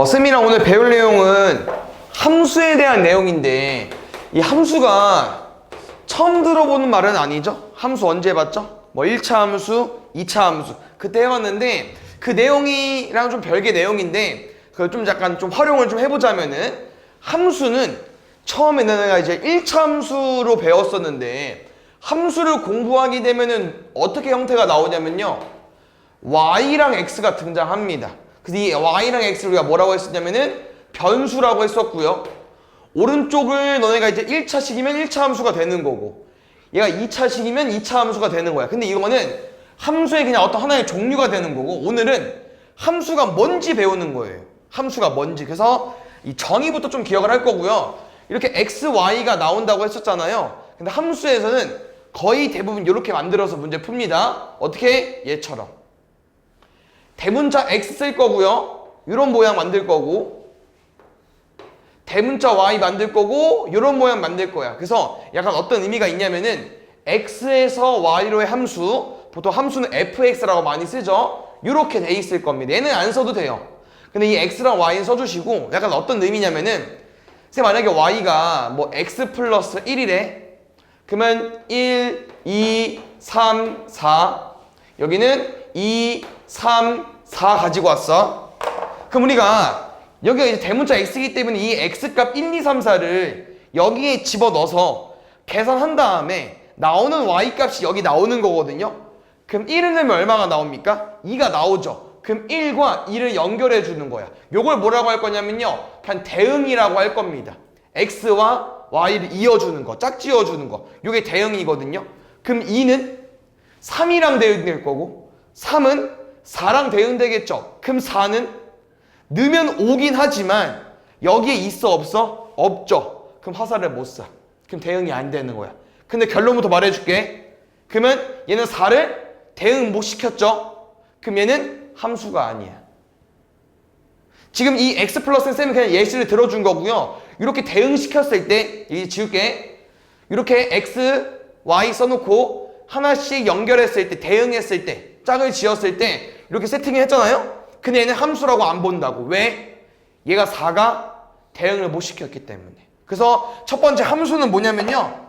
쌤이랑 오늘 배울 내용은 함수에 대한 내용인데, 이 함수가 처음 들어보는 말은 아니죠? 함수 언제 해봤죠? 뭐 1차 함수, 2차 함수 그때 해봤는데, 그 내용이랑 좀 별개 내용인데 그걸 좀 약간 좀 활용을 좀 해보자면은, 함수는 처음에는 내가 이제 1차 함수로 배웠었는데, 함수를 공부하게 되면은 어떻게 형태가 나오냐면요, y랑 x가 등장합니다. 그래서 이 y랑 x를 우리가 뭐라고 했었냐면은 변수라고 했었고요. 오른쪽을 너네가 이제 1차식이면 1차 함수가 되는 거고, 얘가 2차식이면 2차 함수가 되는 거야. 근데 이거는 함수의 그냥 어떤 하나의 종류가 되는 거고, 오늘은 함수가 뭔지 배우는 거예요. 함수가 뭔지. 그래서 이 정의부터 좀 기억을 할 거고요. 이렇게 x, y가 나온다고 했었잖아요. 근데 함수에서는 거의 대부분 이렇게 만들어서 문제 풉니다. 어떻게? 얘처럼. 대문자 x 쓸 거고요. 이런 모양 만들 거고, 대문자 y 만들 거고, 이런 모양 만들 거야. 그래서 약간 어떤 의미가 있냐면은, x에서 y로의 함수, 보통 함수는 fx라고 많이 쓰죠. 이렇게 돼 있을 겁니다. 얘는 안 써도 돼요. 근데 이 x랑 y는 써주시고, 약간 어떤 의미냐면은, 쌤 만약에 y가 뭐 x 플러스 1이래. 그러면 1, 2, 3, 4. 여기는 2, 3, 4 가지고 왔어. 그럼 우리가 여기가 이제 대문자 x이기 때문에 이 x값 1, 2, 3, 4를 여기에 집어넣어서 계산한 다음에 나오는 y값이 여기 나오는 거거든요. 그럼 1을 넣으면 얼마가 나옵니까? 2가 나오죠. 그럼 1과 2를 연결해 주는 거야. 요걸 뭐라고 할 거냐면요, 그냥 대응이라고 할 겁니다. x와 y를 이어주는 거, 짝지어주는 거, 요게 대응이거든요. 그럼 2는 3이랑 대응될 거고, 3은 4랑 대응되겠죠. 그럼 4는 넣으면 5긴 하지만 여기에 있어 없어? 없죠. 그럼 화살을 못 쏴. 그럼 대응이 안 되는 거야. 근데 결론부터 말해줄게. 그러면 얘는 4를 대응 못 시켰죠. 그럼 얘는 함수가 아니야. 지금 이 x 플러스는 쌤은 그냥 예시를 들어준 거고요. 이렇게 대응시켰을 때, 여기 지울게. 이렇게 x, y 써놓고 하나씩 연결했을 때, 대응했을 때, 짝을 지었을 때 이렇게 세팅을 했잖아요. 근데 얘는 함수라고 안 본다고. 왜? 얘가 4가 대응을 못 시켰기 때문에. 그래서 첫 번째 함수는 뭐냐면요,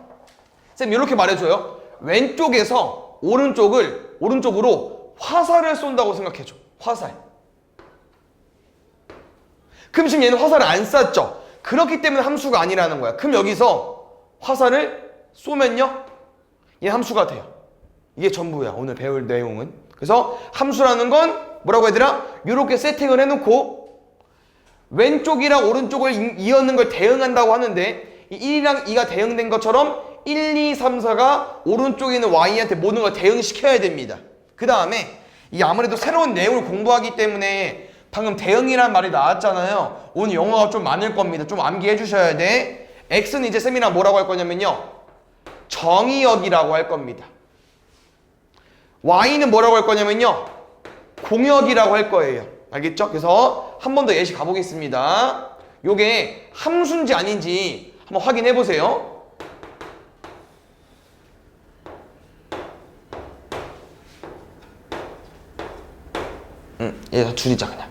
쌤 이렇게 말해줘요. 왼쪽에서 오른쪽으로 화살을 쏜다고 생각해줘. 화살. 그럼 지금 얘는 화살을 안 쐈죠. 그렇기 때문에 함수가 아니라는 거야. 그럼 여기서 화살을 쏘면요, 얘 함수가 돼요. 이게 전부야, 오늘 배울 내용은. 그래서 함수라는 건 뭐라고 얘들아? 이렇게 세팅을 해놓고 왼쪽이랑 오른쪽을 이어는 걸 대응한다고 하는데, 이 1이랑 2가 대응된 것처럼 1, 2, 3, 4가 오른쪽에 있는 y한테 모든 걸 대응시켜야 됩니다. 그 다음에 이 아무래도 새로운 내용을 공부하기 때문에 방금 대응이란 말이 나왔잖아요. 오늘 영어가 좀 많을 겁니다. 좀 암기해 주셔야 돼. x는 이제 쌤이랑 뭐라고 할 거냐면요, 정의역이라고 할 겁니다. y는 뭐라고 할 거냐면요, 공역이라고 할 거예요. 알겠죠? 그래서 한 번 더 예시 가보겠습니다. 요게 함수인지 아닌지 한번 확인해 보세요. 얘 다 줄이자 그냥.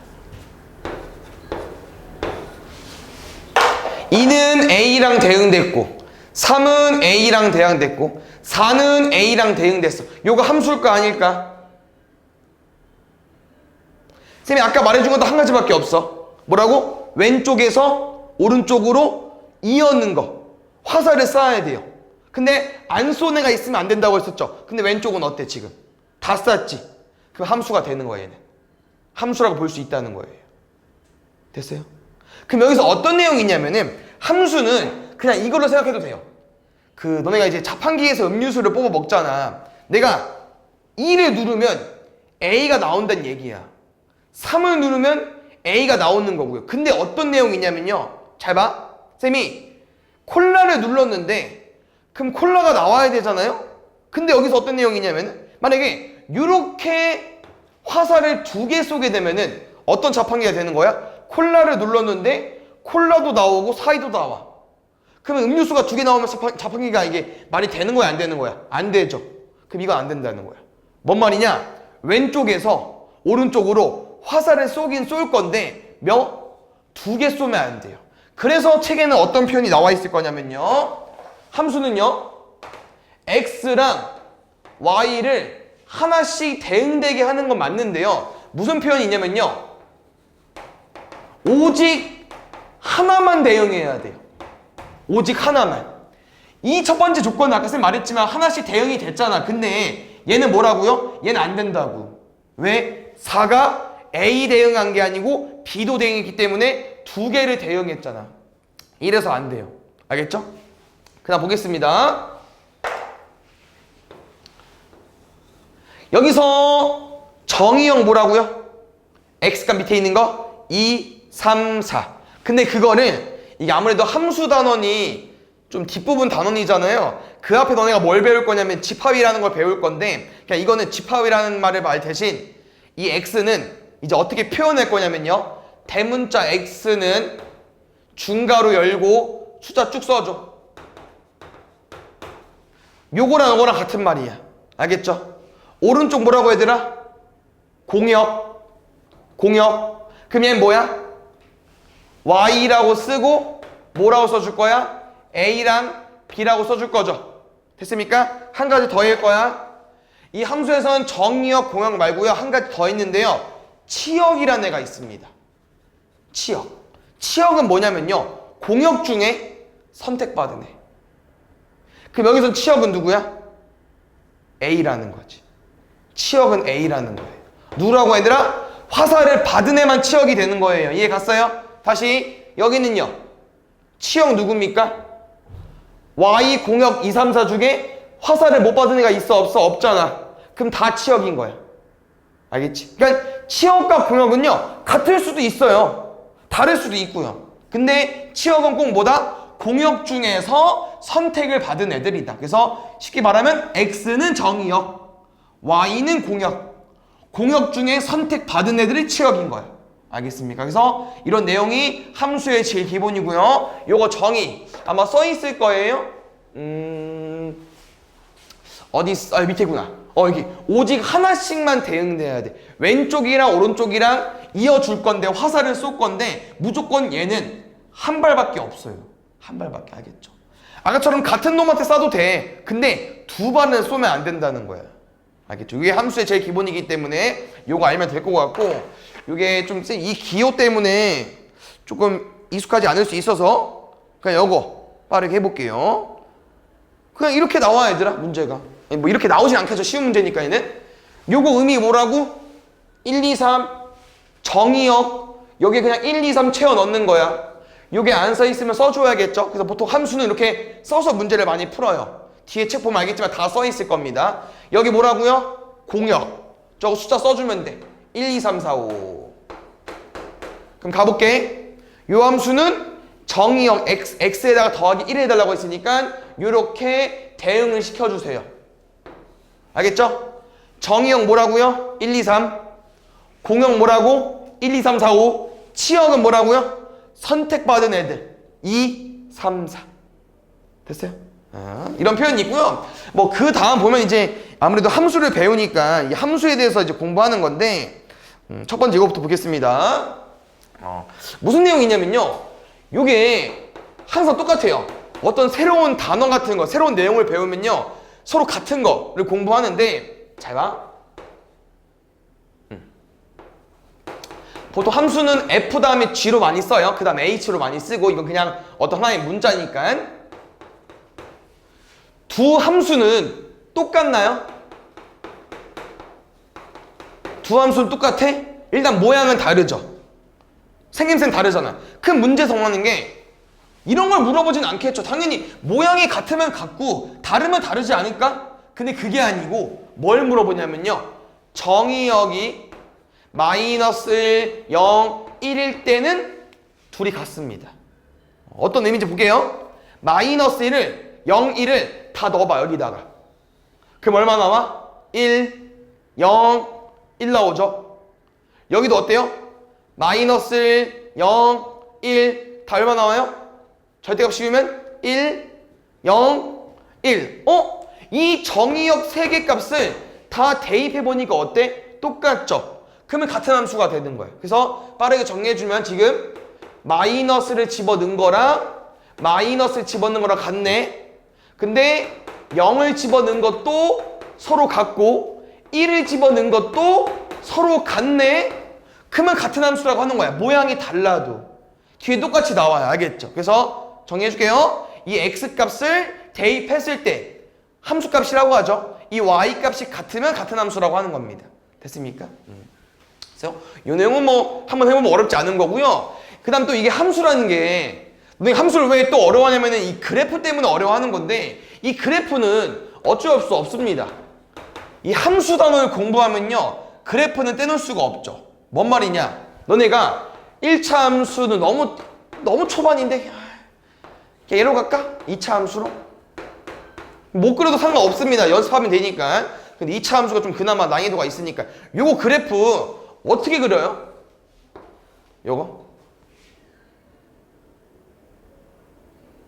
2는 A랑 대응됐고, 3은 A랑 대응됐고, 4는 A랑 대응됐어. 요거 함수일까 아닐까? 쌤이 아까 말해준 것도 한 가지밖에 없어. 뭐라고? 왼쪽에서 오른쪽으로 이어는 거. 화살을 쏴야 돼요. 근데 안 쏜 애가 있으면 안 된다고 했었죠. 근데 왼쪽은 어때 지금? 다 쐈지. 그럼 함수가 되는 거야, 얘는. 함수라고 볼 수 있다는 거예요. 됐어요? 그럼 여기서 어떤 내용이 있냐면은, 함수는 그냥 이걸로 생각해도 돼요. 그 너네가 이제 자판기에서 음료수를 뽑아 먹잖아. 내가 2를 누르면 A가 나온다는 얘기야. 3을 누르면 A가 나오는 거고요. 근데 어떤 내용이 있냐면요, 잘 봐. 쌤이 콜라를 눌렀는데 그럼 콜라가 나와야 되잖아요. 근데 여기서 어떤 내용이 있냐면은, 만약에 이렇게 화살을 2개 쏘게 되면은 어떤 자판기가 되는 거야? 콜라를 눌렀는데 콜라도 나오고 사이도 나와. 그러면 음료수가 2개 나오면 자판기가 이게 말이 되는 거야, 안 되는 거야? 안 되죠. 그럼 이거 안 된다는 거야. 뭔 말이냐? 왼쪽에서 오른쪽으로 화살을 쏘긴 쏠 건데 두 개 쏘면 안 돼요. 그래서 책에는 어떤 표현이 나와 있을 거냐면요. 함수는요. x랑 y를 하나씩 대응되게 하는 건 맞는데요. 무슨 표현이 있냐면요. 오직 하나만 대응해야 돼요. 오직 하나만. 이 첫 번째 조건은 아까 쌤 말했지만 하나씩 대응이 됐잖아. 근데 얘는 뭐라고요? 얘는 안 된다고. 왜? 4가 A 대응한 게 아니고 B도 대응했기 때문에 두 개를 대응했잖아. 이래서 안 돼요. 알겠죠? 그 다음 보겠습니다. 여기서 정의형 뭐라고요? X값 밑에 있는 거 2, 3, 4. 근데 그거를 이게 아무래도 함수 단원이 좀 뒷부분 단원이잖아요. 그 앞에 너네가 뭘 배울 거냐면 집합이라는 걸 배울 건데 그냥 이거는 집합이라는 말을 말 대신 이 X는 이제 어떻게 표현할 거냐면요. 대문자 X는 중괄호 열고 숫자 쭉 써줘. 요거랑 요거랑 같은 말이야. 알겠죠? 오른쪽 뭐라고 얘들아? 공역. 그럼 얘는 뭐야? Y라고 쓰고 뭐라고 써줄 거야? A랑 B라고 써줄 거죠. 됐습니까? 한 가지 더 할 거야. 이 함수에서는 정의역, 공역 말고요. 한 가지 더 있는데요. 치역이라는 애가 있습니다. 치역은 뭐냐면요. 공역 중에 선택받은 애. 그럼 여기서 치역은 누구야? A라는 거지. 치역은 A라는 거예요. 누구라고 얘들아? 화살을 받은 애만 치역이 되는 거예요. 이해 갔어요? 다시 여기는요. 치역 누굽니까? Y 공역 2, 3, 4 중에 화살을 못 받은 애가 있어 없어? 없잖아. 그럼 다 치역인 거야. 알겠지? 그러니까 치역과 공역은요. 같을 수도 있어요. 다를 수도 있고요. 근데 치역은 꼭 뭐다? 공역 중에서 선택을 받은 애들이다. 그래서 쉽게 말하면 X는 정의역, Y는 공역 중에 선택받은 애들이 치역인 거야. 알겠습니까? 그래서 이런 내용이 함수의 제일 기본이고요. 요거 정의 아마 써 있을 거예요. 어디 밑에구나. 여기 오직 하나씩만 대응돼야 돼. 왼쪽이랑 오른쪽이랑 이어줄 건데 화살을 쏠 건데 무조건 얘는 한 발밖에 없어요. 한 발밖에. 알겠죠? 아까처럼 같은 놈한테 쏴도 돼. 근데 두 발은 쏘면 안 된다는 거야. 알겠죠? 이게 함수의 제일 기본이기 때문에 요거 알면 될 것 같고 이게 좀 이 기호 때문에 조금 익숙하지 않을 수 있어서 그냥 요거 빠르게 해볼게요. 그냥 이렇게 나와 얘들아 문제가. 뭐 이렇게 나오진 않겠죠. 쉬운 문제니까 얘는. 요거 의미 뭐라고? 1, 2, 3 정의역 여기에 그냥 1, 2, 3 채워 넣는 거야. 요게 안 써 있으면 써줘야겠죠. 그래서 보통 함수는 이렇게 써서 문제를 많이 풀어요. 뒤에 책 보면 알겠지만 다 써 있을 겁니다. 여기 뭐라고요? 공역. 저거 숫자 써주면 돼. 1, 2, 3, 4, 5. 그럼 가볼게. 요 함수는 정의역 x에다가 더하기 1을 해달라고 했으니까 요렇게 대응을 시켜주세요. 알겠죠? 정의역 뭐라고요? 1, 2, 3. 공역 뭐라고? 1, 2, 3, 4, 5. 치역은 뭐라고요? 선택받은 애들 2, 3, 4. 됐어요? 이런 표현이 있고요. 뭐 그 다음 보면 이제 아무래도 함수를 배우니까 이 함수에 대해서 이제 공부하는 건데 첫 번째 이거부터 보겠습니다. 무슨 내용이냐면요. 요게 항상 똑같아요. 어떤 새로운 단어 같은 거, 새로운 내용을 배우면요. 서로 같은 거를 공부하는데 잘 봐. 보통 함수는 F 다음에 G로 많이 써요. 그 다음에 H로 많이 쓰고 이건 그냥 어떤 하나의 문자니까. 두 함수는 똑같나요? 두 함수는 똑같아? 일단 모양은 다르죠. 생김새는 다르잖아. 큰 문제 정하는 게 이런 걸 물어보진 않겠죠. 당연히 모양이 같으면 같고 다르면 다르지 않을까? 근데 그게 아니고 뭘 물어보냐면요. 정의역이 마이너스 1, 0, 1일 때는 둘이 같습니다. 어떤 의미인지 볼게요. 마이너스 1을 0, 1을 다 넣어봐 여기다가. 그럼 얼마 나와? 1, 0, 1 나오죠. 여기도 어때요? 마이너스 1, 0, 1 다 얼마 나와요? 절대값 씌우면 1, 0, 1. 이 정의역 3개 값을 다 대입해보니까 어때? 똑같죠? 그러면 같은 함수가 되는 거예요. 그래서 빠르게 정리해주면 지금 마이너스를 집어넣은 거랑 마이너스를 집어넣은 거랑 같네. 근데 0을 집어넣은 것도 서로 같고 1을 집어넣은 것도 서로 같네. 그러면 같은 함수라고 하는 거야. 모양이 달라도 뒤에 똑같이 나와요. 알겠죠? 그래서 정리해줄게요. 이 x값을 대입했을 때 함수값이라고 하죠. 이 y값이 같으면 같은 함수라고 하는 겁니다. 됐습니까? 그래서 이 내용은 뭐 한번 해보면 어렵지 않은 거고요. 그 다음 또 이게 함수라는 게 함수를 왜 또 어려워하냐면은 이 그래프 때문에 어려워하는 건데 이 그래프는 어쩔 수 없습니다. 이 함수 단어를 공부하면요 그래프는 떼놓을 수가 없죠. 뭔 말이냐? 너네가 1차 함수는 너무 초반인데 얘로 갈까? 2차 함수로? 못 그려도 상관없습니다. 연습하면 되니까. 근데 2차 함수가 좀 그나마 난이도가 있으니까 요거 그래프 어떻게 그려요? 요거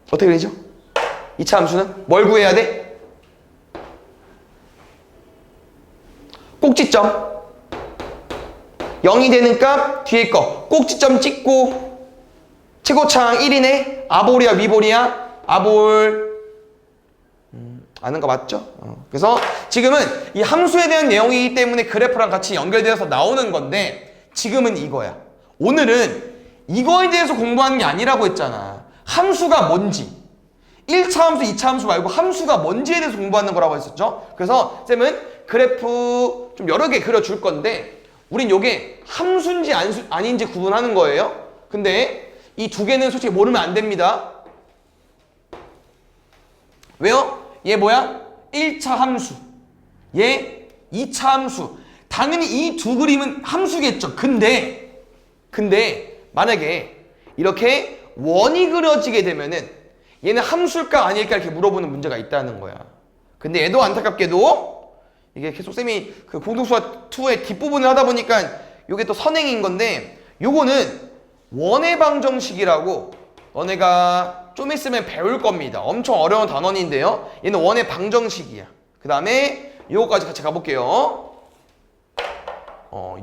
어떻게 그리죠? 2차 함수는 뭘 구해야 돼? 꼭지점 0이 되는 값 뒤에 거 꼭지점 찍고 최고차항 1이네. 아볼이야 위볼이야? 아볼. 아는 거 맞죠? 그래서 지금은 이 함수에 대한 내용이기 때문에 그래프랑 같이 연결되어서 나오는 건데 지금은 이거야. 오늘은 이거에 대해서 공부하는 게 아니라고 했잖아. 함수가 뭔지 1차 함수, 2차 함수 말고 함수가 뭔지에 대해서 공부하는 거라고 했었죠. 그래서 쌤은 그래프 좀 여러 개 그려줄 건데 우린 요게 함수인지 아닌지 구분하는 거예요. 근데 이 두 개는 솔직히 모르면 안 됩니다. 왜요? 얘 뭐야? 1차 함수 얘 2차 함수. 당연히 이 두 그림은 함수겠죠. 근데 만약에 이렇게 원이 그려지게 되면은 얘는 함수일까 아닐까 이렇게 물어보는 문제가 있다는 거야. 근데 얘도 안타깝게도 이게 계속 쌤이 그 공동수학 2의 뒷부분을 하다 보니까 요게 또 선행인 건데 요거는 원의 방정식이라고 너네가 좀 있으면 배울 겁니다. 엄청 어려운 단원인데요. 얘는 원의 방정식이야. 그 다음에 요거까지 같이 가볼게요.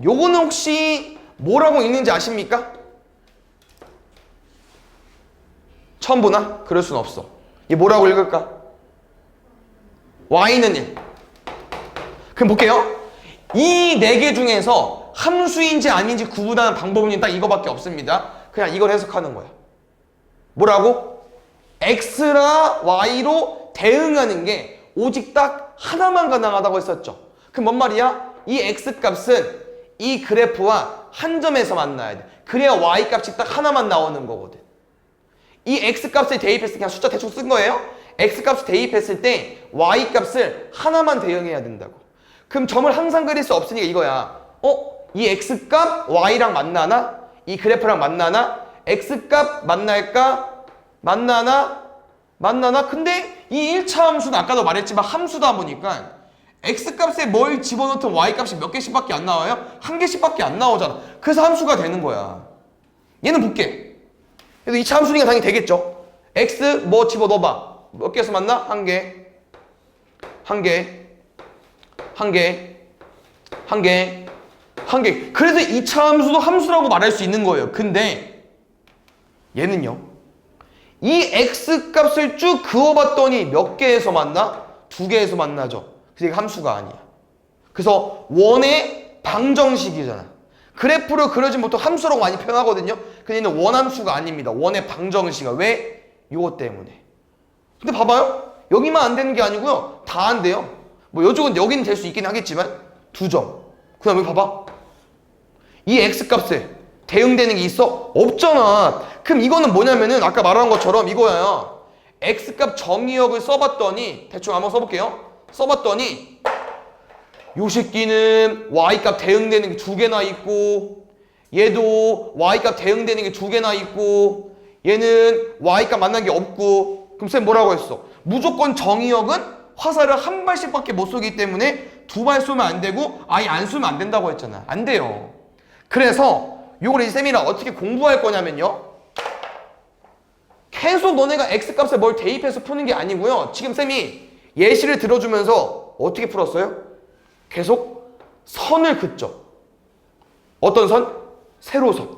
요거는 혹시 뭐라고 읽는지 아십니까? 처음 보나? 그럴 순 없어. 얘 뭐라고 읽을까? y는 1. 그럼 볼게요. 이 네 개 중에서 함수인지 아닌지 구분하는 방법은 딱 이거밖에 없습니다. 그냥 이걸 해석하는 거야. 뭐라고? x라 y로 대응하는 게 오직 딱 하나만 가능하다고 했었죠. 그럼 뭔 말이야? 이 x값은 이 그래프와 한 점에서 만나야 돼. 그래야 y값이 딱 하나만 나오는 거거든. 이 x값을 대입했을 때 그냥 숫자 대충 쓴 거예요. x값을 대입했을 때 y값을 하나만 대응해야 된다고. 그럼 점을 항상 그릴 수 없으니까 이거야. 이 x값 y랑 만나나? 이 그래프랑 만나나? x값 만날까? 만나나? 근데 이 1차 함수는 아까도 말했지만 함수다 보니까 x값에 뭘 집어넣든 y값이 몇 개씩밖에 안 나와요? 한 개씩밖에 안 나오잖아. 그래서 함수가 되는 거야. 얘는 볼게. 그래서 2차 함수니까 당연히 되겠죠. x 뭐 집어넣어봐. 몇 개에서 만나? 한 개. 그래서 2차 함수도 함수라고 말할 수 있는 거예요. 근데 얘는요. 이 x값을 쭉 그어봤더니 몇 개에서 만나? 두 개에서 만나죠. 그래서 이게 함수가 아니야. 그래서 원의 방정식이잖아. 그래프로 그려진 보통 함수라고 많이 표현하거든요. 근데 얘는 원함수가 아닙니다. 원의 방정식이야. 왜? 이것 때문에. 근데 봐봐요. 여기만 안 되는 게 아니고요. 다 안 돼요. 뭐 이쪽은 여기는 될 수 있긴 하겠지만 2점. 그 다음에 봐봐. 이 x값에 대응되는 게 있어? 없잖아. 그럼 이거는 뭐냐면은 아까 말한 것처럼 이거야. x값 정의역을 써봤더니 대충 한번 써볼게요. 써봤더니 요 새끼는 y값 대응되는 게 두 개나 있고 얘도 y값 대응되는 게 두 개나 있고 얘는 y값 만난 게 없고 그럼 쌤 뭐라고 했어? 무조건 정의역은 화살을 한 발씩밖에 못 쏘기 때문에 두 발 쏘면 안 되고 아예 안 쏘면 안 된다고 했잖아. 안 돼요. 그래서 요걸 이제 쌤이랑 어떻게 공부할 거냐면요. 계속 너네가 x값에 뭘 대입해서 푸는 게 아니고요. 지금 쌤이 예시를 들어주면서 어떻게 풀었어요? 계속 선을 긋죠. 어떤 선? 세로선.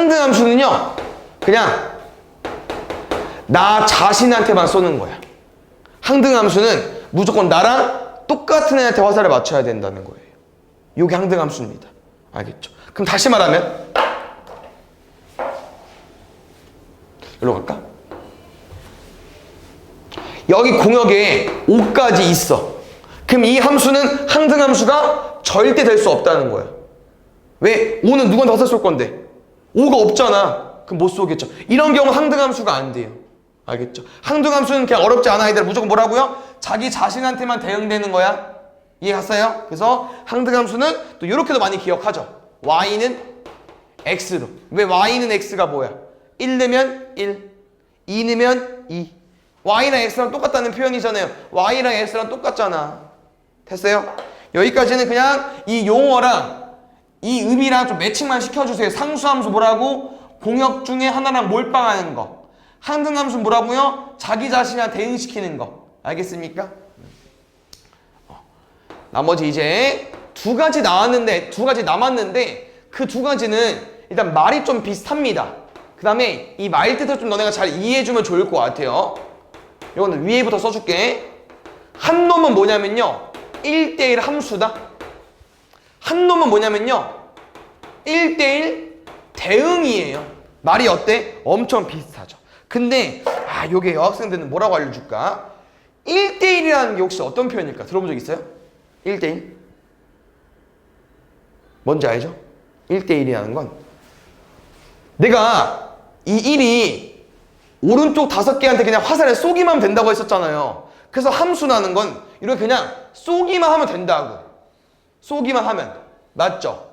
항등함수는요 그냥 나 자신한테만 쏘는 거야. 항등함수는 무조건 나랑 똑같은 애한테 화살을 맞춰야 된다는 거예요. 이게 항등함수입니다. 알겠죠? 그럼 다시 말하면 여기로 갈까? 여기 공역에 5까지 있어. 그럼 이 함수는 항등함수가 절대 될 수 없다는 거야. 왜? 5는 누구한테 화살 쏠 건데? 5가 없잖아. 그럼 못 쏘겠죠. 이런 경우 항등함수가 안 돼요. 알겠죠? 항등함수는 그냥 어렵지 않아. 얘들아 무조건 뭐라고요? 자기 자신한테만 대응되는 거야. 이해 갔어요? 그래서 항등함수는 또 이렇게도 많이 기억하죠. y는 x로. 왜 y는 x가 뭐야? 1 넣으면 1, 2 넣으면 2. y랑 x랑 똑같다는 표현이잖아요. y랑 x랑 똑같잖아. 됐어요? 여기까지는 그냥 이 용어랑 이 의미랑 좀 매칭만 시켜주세요. 상수함수 뭐라고? 공역 중에 하나랑 몰빵하는 거. 항등함수 뭐라고요? 자기 자신이랑 대응시키는 거. 알겠습니까? 나머지 이제 두 가지 남았는데 그 두 가지는 일단 말이 좀 비슷합니다. 그 다음에 이 말 뜻을 좀 너네가 잘 이해해주면 좋을 것 같아요. 이거는 위에부터 써줄게. 한 놈은 뭐냐면요 1대1 함수다. 한 놈은 뭐냐면요 1대1 대응이에요. 말이 어때? 엄청 비슷하죠. 근데 요게 여학생들은 뭐라고 알려줄까? 1대1이라는 게 혹시 어떤 표현일까? 들어본 적 있어요? 1대1? 뭔지 알죠? 1대1이라는 건 내가 이 1이 오른쪽 5개한테 그냥 화살을 쏘기만 하면 된다고 했었잖아요. 그래서 함수라는 건 이렇게 그냥 쏘기만 하면 된다고. 쏘기만 하면. 맞죠?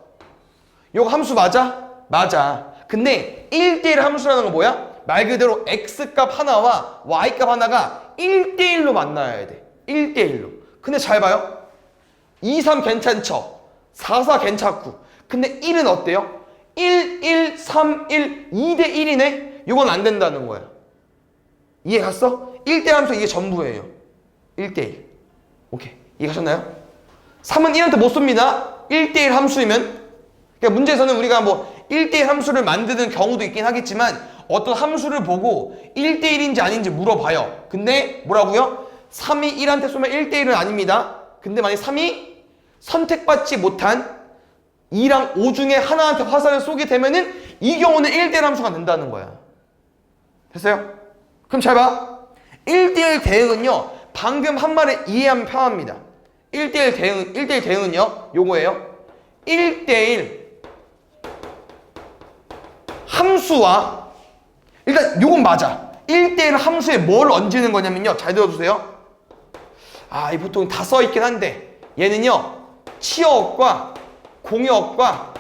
이거 함수 맞아? 맞아. 근데 1대1 함수라는 건 뭐야? 말 그대로 x값 하나와 y값 하나가 1대1로 만나야 돼. 1대1로. 근데 잘 봐요. 2, 3 괜찮죠? 4, 4 괜찮고. 근데 1은 어때요? 1, 1, 3, 1, 2대 1이네? 이건 안 된다는 거야. 이해 갔어? 1대 함수 이게 전부예요. 1대1. 오케이. 이해 가셨나요? 3은 1한테 못 쏩니다. 1대1 함수이면. 그러니까 문제에서는 우리가 뭐 1대1 함수를 만드는 경우도 있긴 하겠지만 어떤 함수를 보고 1대1인지 아닌지 물어봐요. 근데 뭐라고요? 3이 1한테 쏘면 1대1은 아닙니다. 근데 만약 3이 선택받지 못한 2랑 5 중에 하나한테 화살을 쏘게 되면은 이 경우는 1대1 함수가 된다는 거야. 됐어요? 그럼 잘 봐. 1대1 대응은요. 방금 한 말을 이해하면 편합니다. 1대1 대응은요. 요거예요. 1대1 함수와 일단 요건 맞아. 1대1 함수에 뭘 얹는 거냐면요. 잘 들어주세요. 이 보통 다 써있긴 한데 얘는요. 치어억과 공역과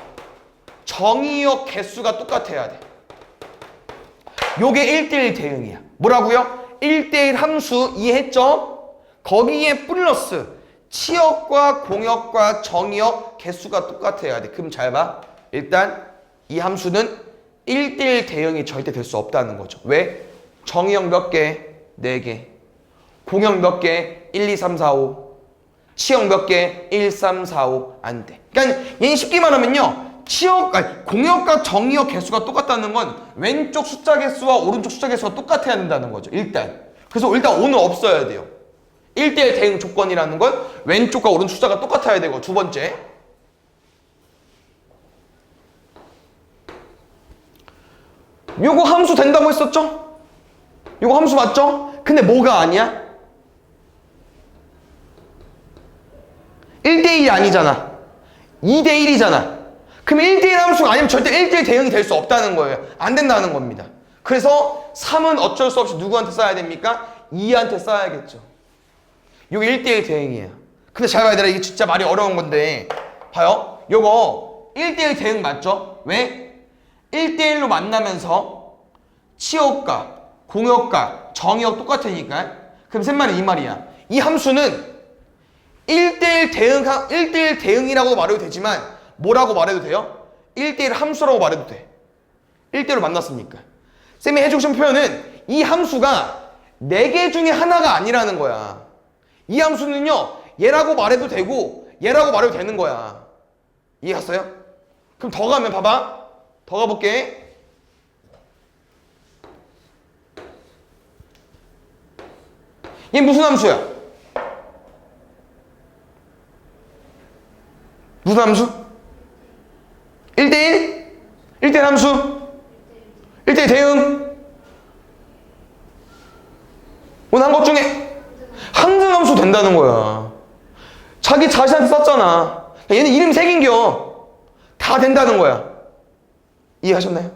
정의역 개수가 똑같아야 돼. 요게 1대1 대응이야. 뭐라고요? 1대1 함수 이해했죠? 거기에 플러스 치역과 공역과 정의역 개수가 똑같아야 돼. 그럼 잘 봐. 일단 이 함수는 1대1 대응이 절대 될 수 없다는 거죠. 왜? 정의역 몇 개? 4개. 공역 몇 개? 1, 2, 3, 4, 5. 치역 몇 개? 1, 3, 4, 5. 안 돼. 그러니까 얘는 쉽게 말하면요. 공역과 정의역 개수가 똑같다는 건 왼쪽 숫자 개수와 오른쪽 숫자 개수가 똑같아야 된다는 거죠. 일단. 그래서 일단 5는 없어야 돼요. 1대1 대응 조건이라는 건 왼쪽과 오른쪽 숫자가 똑같아야 되고 두 번째. 요거 함수 된다고 했었죠? 요거 함수 맞죠? 근데 뭐가 아니야? 1대1이 아니잖아. 2대1이잖아. 그럼 1대1 함수가 아니면 절대 1대1 대응이 될 수 없다는 거예요. 안 된다는 겁니다. 그래서 3은 어쩔 수 없이 누구한테 써야 됩니까? 2한테 써야겠죠. 이게 1대1 대응이에요. 근데 잘 봐야 돼. 이게 진짜 말이 어려운 건데 봐요. 요거 1대1 대응 맞죠? 왜? 1대1로 만나면서 치역과 공역과 정의역 똑같으니까. 그럼 셋말이 이 말이야. 이 함수는 1대1 대응이라고 말해도 되지만 뭐라고 말해도 돼요? 1대1 함수라고 말해도 돼. 1대1로 만났으니까. 쌤이 해주고 싶은 표현은 이 함수가 4개 중에 하나가 아니라는 거야. 이 함수는요. 얘라고 말해도 되고 얘라고 말해도 되는 거야. 이해 갔어요? 그럼 더 가면 봐봐. 더 가볼게. 얘 무슨 함수야? 무슨 함수? 1대1? 1대1 함수? 1대1 대응? 오늘 한 것 중에 항등함수 된다는 거야. 자기 자신한테 썼잖아. 얘는 이름 새긴겨. 다 된다는 거야. 이해하셨나요?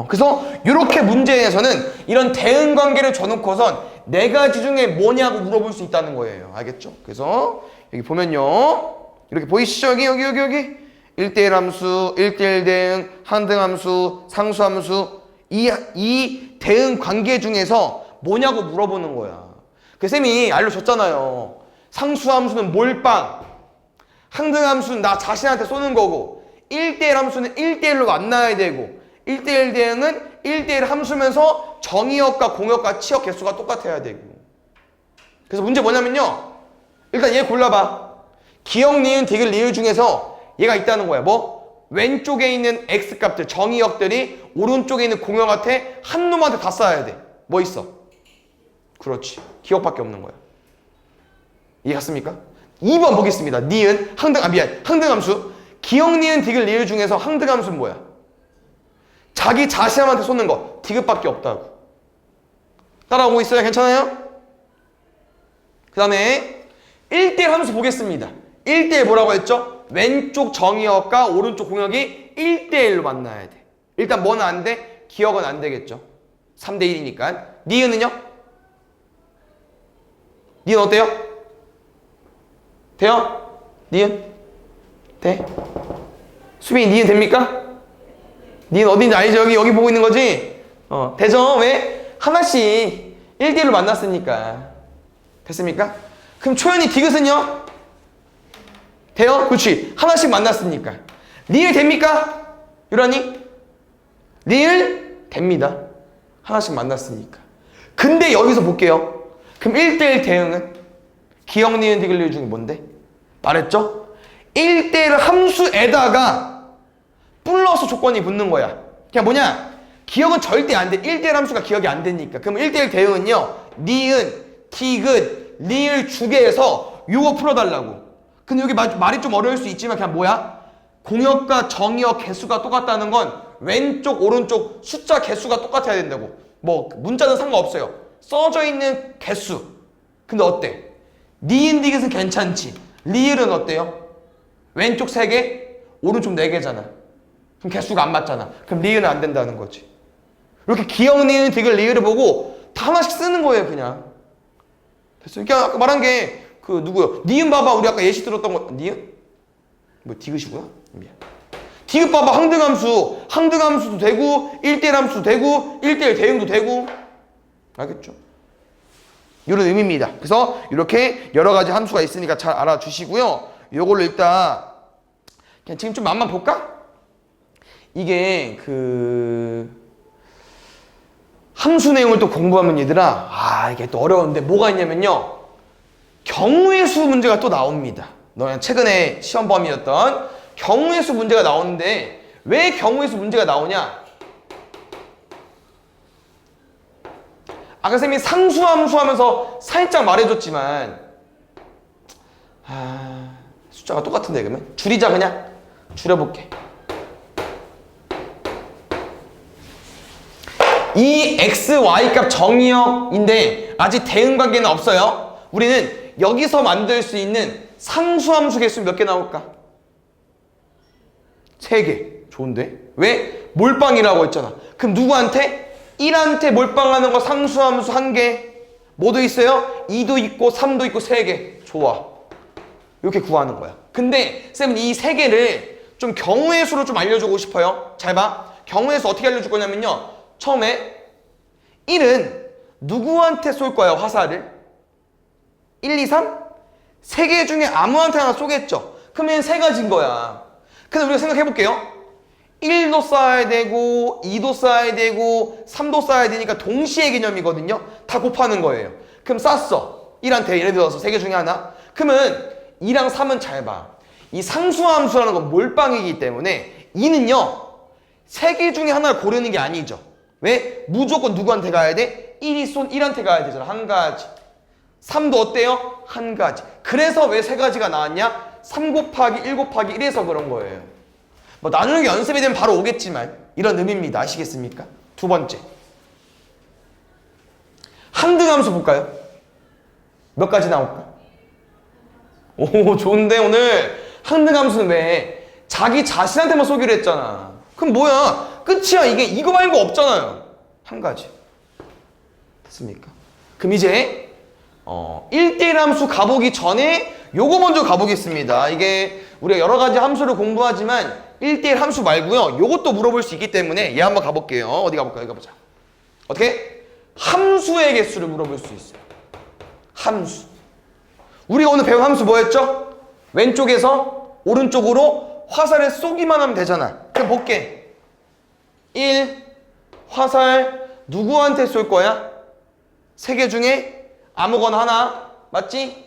그래서 이렇게 문제에서는 이런 대응 관계를 줘놓고선 네 가지 중에 뭐냐고 물어볼 수 있다는 거예요. 알겠죠? 그래서 여기 보면요. 이렇게 보이시죠? 여기 1대1 함수, 1대1 대응, 항등함수, 상수함수 이 대응 관계 중에서 뭐냐고 물어보는 거야. 그 쌤이 알려줬잖아요. 상수함수는 몰빵, 항등함수는 나 자신한테 쏘는 거고 1대1 함수는 1대1로 만나야 되고 1대1 대응은 1대1 함수면서 정의역과 공역과 치역 개수가 똑같아야 되고. 그래서 문제 뭐냐면요. 일단 얘 골라봐. 기역, 니은, 디귿, 리을 중에서 얘가 있다는 거야. 뭐? 왼쪽에 있는 x값들, 정의역들이 오른쪽에 있는 공역한테 한 놈한테 다 쌓아야 돼. 뭐 있어? 그렇지. 기억밖에 없는 거야. 이해갔습니까? 2번 보겠습니다. 니은, 항등함수. 기역, 니은, 디귿, 리을 중에서 항등함수는 뭐야? 자기 자신한테 쏟는 거. 디귿밖에 없다고. 따라오고 있어요? 괜찮아요? 그 다음에 1대1 함수 보겠습니다. 1대1 뭐라고 했죠? 왼쪽 정의역과 오른쪽 공역이 1대1로 만나야 돼. 일단 뭐는 안 돼? 기역은 안 되겠죠. 3대1이니까. 니은은요? 니은 어때요? 돼요? 니은? 돼? 수빈이 니은 됩니까? 니은 어딘지 알죠? 여기 보고 있는 거지? 되죠? 왜? 하나씩 1대1로 만났으니까. 됐습니까? 그럼 초연이 디귿은요? 돼요? 그렇지. 하나씩 만났으니까. 리을 됩니까? 유란이? 리을 됩니다. 하나씩 만났으니까. 근데 여기서 볼게요. 그럼 1대1 대응은? 기역, 니은, 디귿, 리을 중에 뭔데? 말했죠? 1대1 함수에다가 플러스 조건이 붙는 거야. 그냥 뭐냐? 기역은 절대 안 돼. 1대1 함수가 기억이 안 되니까. 그럼 1대1 대응은요. 니은, 디귿, 리을 주계에서 요거 풀어달라고. 근데 여기 말이 좀 어려울 수 있지만 그냥 뭐야? 공역과 정의역 개수가 똑같다는 건 왼쪽, 오른쪽 숫자 개수가 똑같아야 된다고. 뭐 문자는 상관없어요. 써져 있는 개수. 근데 어때? 니은, 디귿은 괜찮지. 리을은 어때요? 왼쪽 3개, 오른쪽 4개잖아. 그럼 개수가 안 맞잖아. 그럼 리을은 안 된다는 거지. 이렇게 기역, 니은, 디귿, 리을을 보고 다 하나씩 쓰는 거예요, 그냥. 됐어요? 그러니까 아까 말한 게 그 누구요? 니은 봐봐. 우리 아까 예시 들었던 거. 니은? 뭐 디귿이구나? 미안. 디귿 봐봐. 항등함수도 되고 1대1 함수도 되고 1대1 대응도 되고. 알겠죠? 이런 의미입니다. 그래서 이렇게 여러 가지 함수가 있으니까 잘 알아주시고요. 요걸로 일단 그냥 지금 좀 맛만 볼까? 이게 함수 내용을 또 공부하면 얘들아 이게 또 어려운데 뭐가 있냐면요. 경우의 수 문제가 또 나옵니다. 너는 최근에 시험 범위였던 경우의 수 문제가 나오는데 왜 경우의 수 문제가 나오냐? 아까 쌤이 상수함수 하면서 살짝 말해줬지만 숫자가 똑같은데 그러면? 줄이자 그냥. 줄여볼게. 이 x, y 값 정의역인데 아직 대응 관계는 없어요. 우리는 여기서 만들 수 있는 상수함수 개수 몇 개 나올까? 3개. 좋은데? 왜? 몰빵이라고 했잖아. 그럼 누구한테? 1한테 몰빵하는 거 상수함수 1개. 뭐도 있어요? 2도 있고 3도 있고 3개. 좋아. 이렇게 구하는 거야. 근데 쌤은 이 3개를 좀 경우의 수로 좀 알려주고 싶어요. 잘 봐. 경우의 수 어떻게 알려줄 거냐면요. 처음에 1은 누구한테 쏠 거야, 화살을? 1, 2, 3? 3개 중에 아무한테 하나 쏘겠죠. 그러면 3가지인 거야. 근데 우리가 생각해볼게요. 1도 쏴야 되고 2도 쏴야 되고 3도 쏴야 되니까 동시에 개념이거든요. 다 곱하는 거예요. 그럼 쐈어. 1한테 예를 들어서 3개 중에 하나. 그러면 2랑 3은 잘 봐. 이 상수함수라는 건 몰빵이기 때문에 2는요. 3개 중에 하나를 고르는 게 아니죠. 왜? 무조건 누구한테 가야 돼? 1이 쏜 1한테 가야 되잖아. 한 가지. 3도 어때요? 한 가지. 그래서 왜 세 가지가 나왔냐? 3 곱하기 1 곱하기 1에서 그런 거예요. 뭐 나누는 게 연습이 되면 바로 오겠지만 이런 의미입니다. 아시겠습니까? 두 번째. 한등함수 볼까요? 몇 가지 나올까? 오, 좋은데 오늘 한등함수는 왜? 자기 자신한테만 쏘기로 했잖아. 그럼 뭐야? 끝이야. 이거 말고 없잖아요. 한 가지. 됐습니까? 그럼 이제 1대1 함수 가보기 전에 요거 먼저 가보겠습니다. 이게 우리가 여러 가지 함수를 공부하지만 1대1 함수 말고요. 요것도 물어볼 수 있기 때문에 얘 한번 가볼게요. 어디 가볼까요? 여기 가보자. 어떻게? 함수의 개수를 물어볼 수 있어요. 함수. 우리가 오늘 배운 함수 뭐였죠? 왼쪽에서 오른쪽으로 화살을 쏘기만 하면 되잖아. 그럼 볼게. 1. 화살 누구한테 쏠 거야? 세 개 중에 아무거나 하나. 맞지?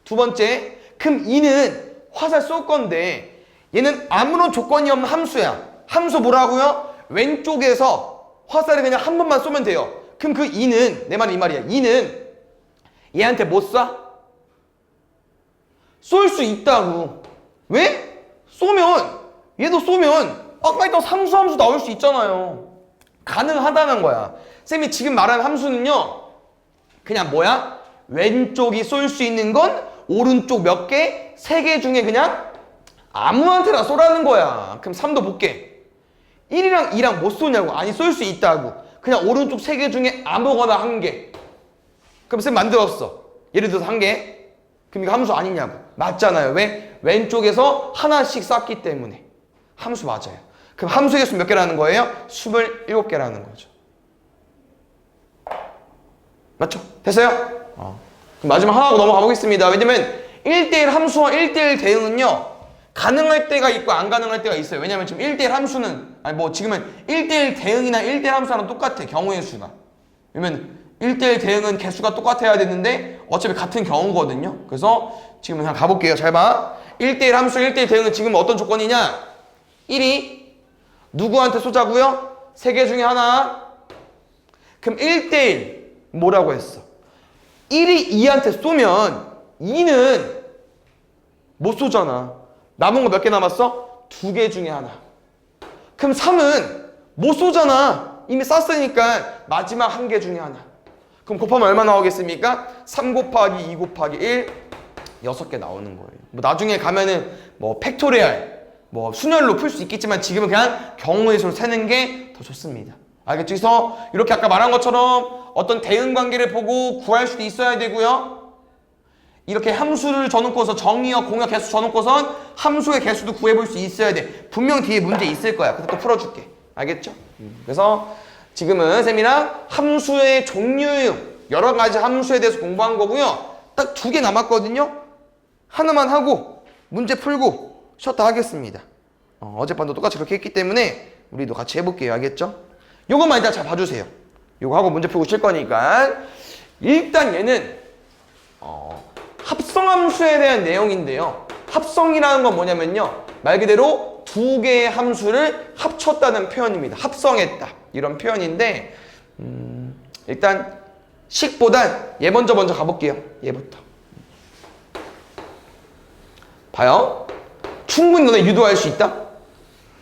두 번째. 그럼 2는 화살 쏠 건데 얘는 아무런 조건이 없는 함수야. 함수 뭐라고요? 왼쪽에서 화살을 그냥 한 번만 쏘면 돼요. 그럼 그 2는, 내 말은 이 말이야. 2는 얘한테 못 쏴? 쏠 수 있다고. 왜? 얘도 쏘면 아까 했던 상수함수 나올 수 있잖아요. 가능하다는 거야. 쌤이 지금 말하는 함수는요, 그냥 뭐야? 왼쪽이 쏠 수 있는 건 오른쪽 몇 개? 3개 중에 그냥 아무한테나 쏘라는 거야. 그럼 3도 볼게. 1이랑 2랑 못 쏘냐고. 아니, 쏠 수 있다고. 그냥 오른쪽 3개 중에 아무거나 한 개. 그럼 쌤 만들었어. 예를 들어서 한 개. 그럼 이거 함수 아니냐고. 맞잖아요. 왜? 왼쪽에서 하나씩 쐈기 때문에. 함수 맞아요. 그럼 함수의 개수 몇 개라는 거예요? 27개라는 거죠. 맞죠? 됐어요? 그럼 마지막 하나 하고 넘어가 보겠습니다. 왜냐면 1대1 함수와 1대1 대응은요, 가능할 때가 있고 안 가능할 때가 있어요. 왜냐면 지금 1대1 함수는, 지금은 1대1 대응이나 1대1 함수랑 똑같아. 경우의 수가. 왜냐면 1대1 대응은 개수가 똑같아야 되는데 어차피 같은 경우거든요. 그래서 지금 그냥 가볼게요. 잘 봐. 1대1 함수, 1대1 대응은 지금 어떤 조건이냐? 1이 누구한테 쏘자고요? 3개 중에 하나. 그럼 1대1 뭐라고 했어? 1이 2한테 쏘면 2는 못 쏘잖아. 남은 거 몇 개 남았어? 2개 중에 하나. 그럼 3은 못 쏘잖아. 이미 쐈으니까 마지막 1개 중에 하나. 그럼 곱하면 얼마 나오겠습니까? 3 곱하기 2 곱하기 1, 6개 나오는 거예요. 뭐 나중에 가면은 뭐 팩토리얼, 뭐 순열로 풀 수 있겠지만 지금은 그냥 경우의 수로 세는 게 더 좋습니다. 알겠죠? 그래서 이렇게 아까 말한 것처럼 어떤 대응 관계를 보고 구할 수도 있어야 되고요. 이렇게 함수를 줘놓고서 정의어, 공역, 개수 줘놓고선 함수의 개수도 구해볼 수 있어야 돼. 분명 뒤에 문제 있을 거야. 그래서 또 풀어줄게. 알겠죠? 그래서 지금은 쌤이랑 함수의 종류, 여러 가지 함수에 대해서 공부한 거고요. 딱 2개 남았거든요. 하나만 하고 문제 풀고 쉬었다 하겠습니다. 어젯밤도 똑같이 그렇게 했기 때문에 우리도 같이 해볼게요. 알겠죠? 요것만 일단 잘 봐주세요. 요거 하고 문제 풀고 칠 거니까. 일단 얘는 합성함수에 대한 내용인데요. 합성이라는 건 뭐냐면요, 말 그대로 2개의 함수를 합쳤다는 표현입니다. 합성했다, 이런 표현인데 일단 식보단 얘 먼저 가볼게요. 얘부터 봐요. 충분히 너네 유도할 수 있다?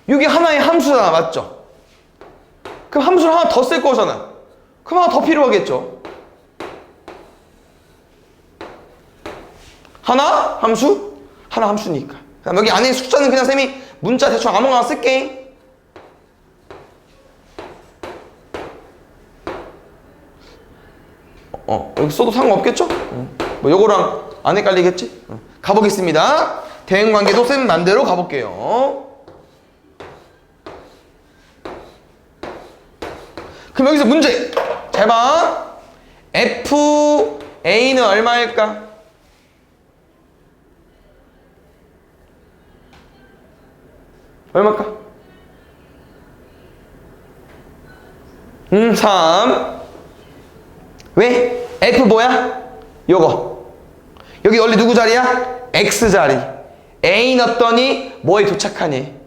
이게 하나의 함수잖아. 맞죠? 그럼 함수를 하나 더 쓸 거잖아. 그럼 하나 더 필요하겠죠. 하나 함수? 하나 함수니까. 그럼 여기 안에 숫자는 그냥 쌤이 문자 대충 아무거나 쓸게. 여기 써도 상관없겠죠? 뭐 요거랑 안 헷갈리겠지? 가보겠습니다. 대응관계도 쌤 맘대로 가볼게요. 그럼 여기서 문제! 잘 봐. FA는 얼마일까? 얼마일까? 3. 왜? F 뭐야? 요거. 여기 원래 누구 자리야? X 자리. A 넣었더니 뭐에 도착하니?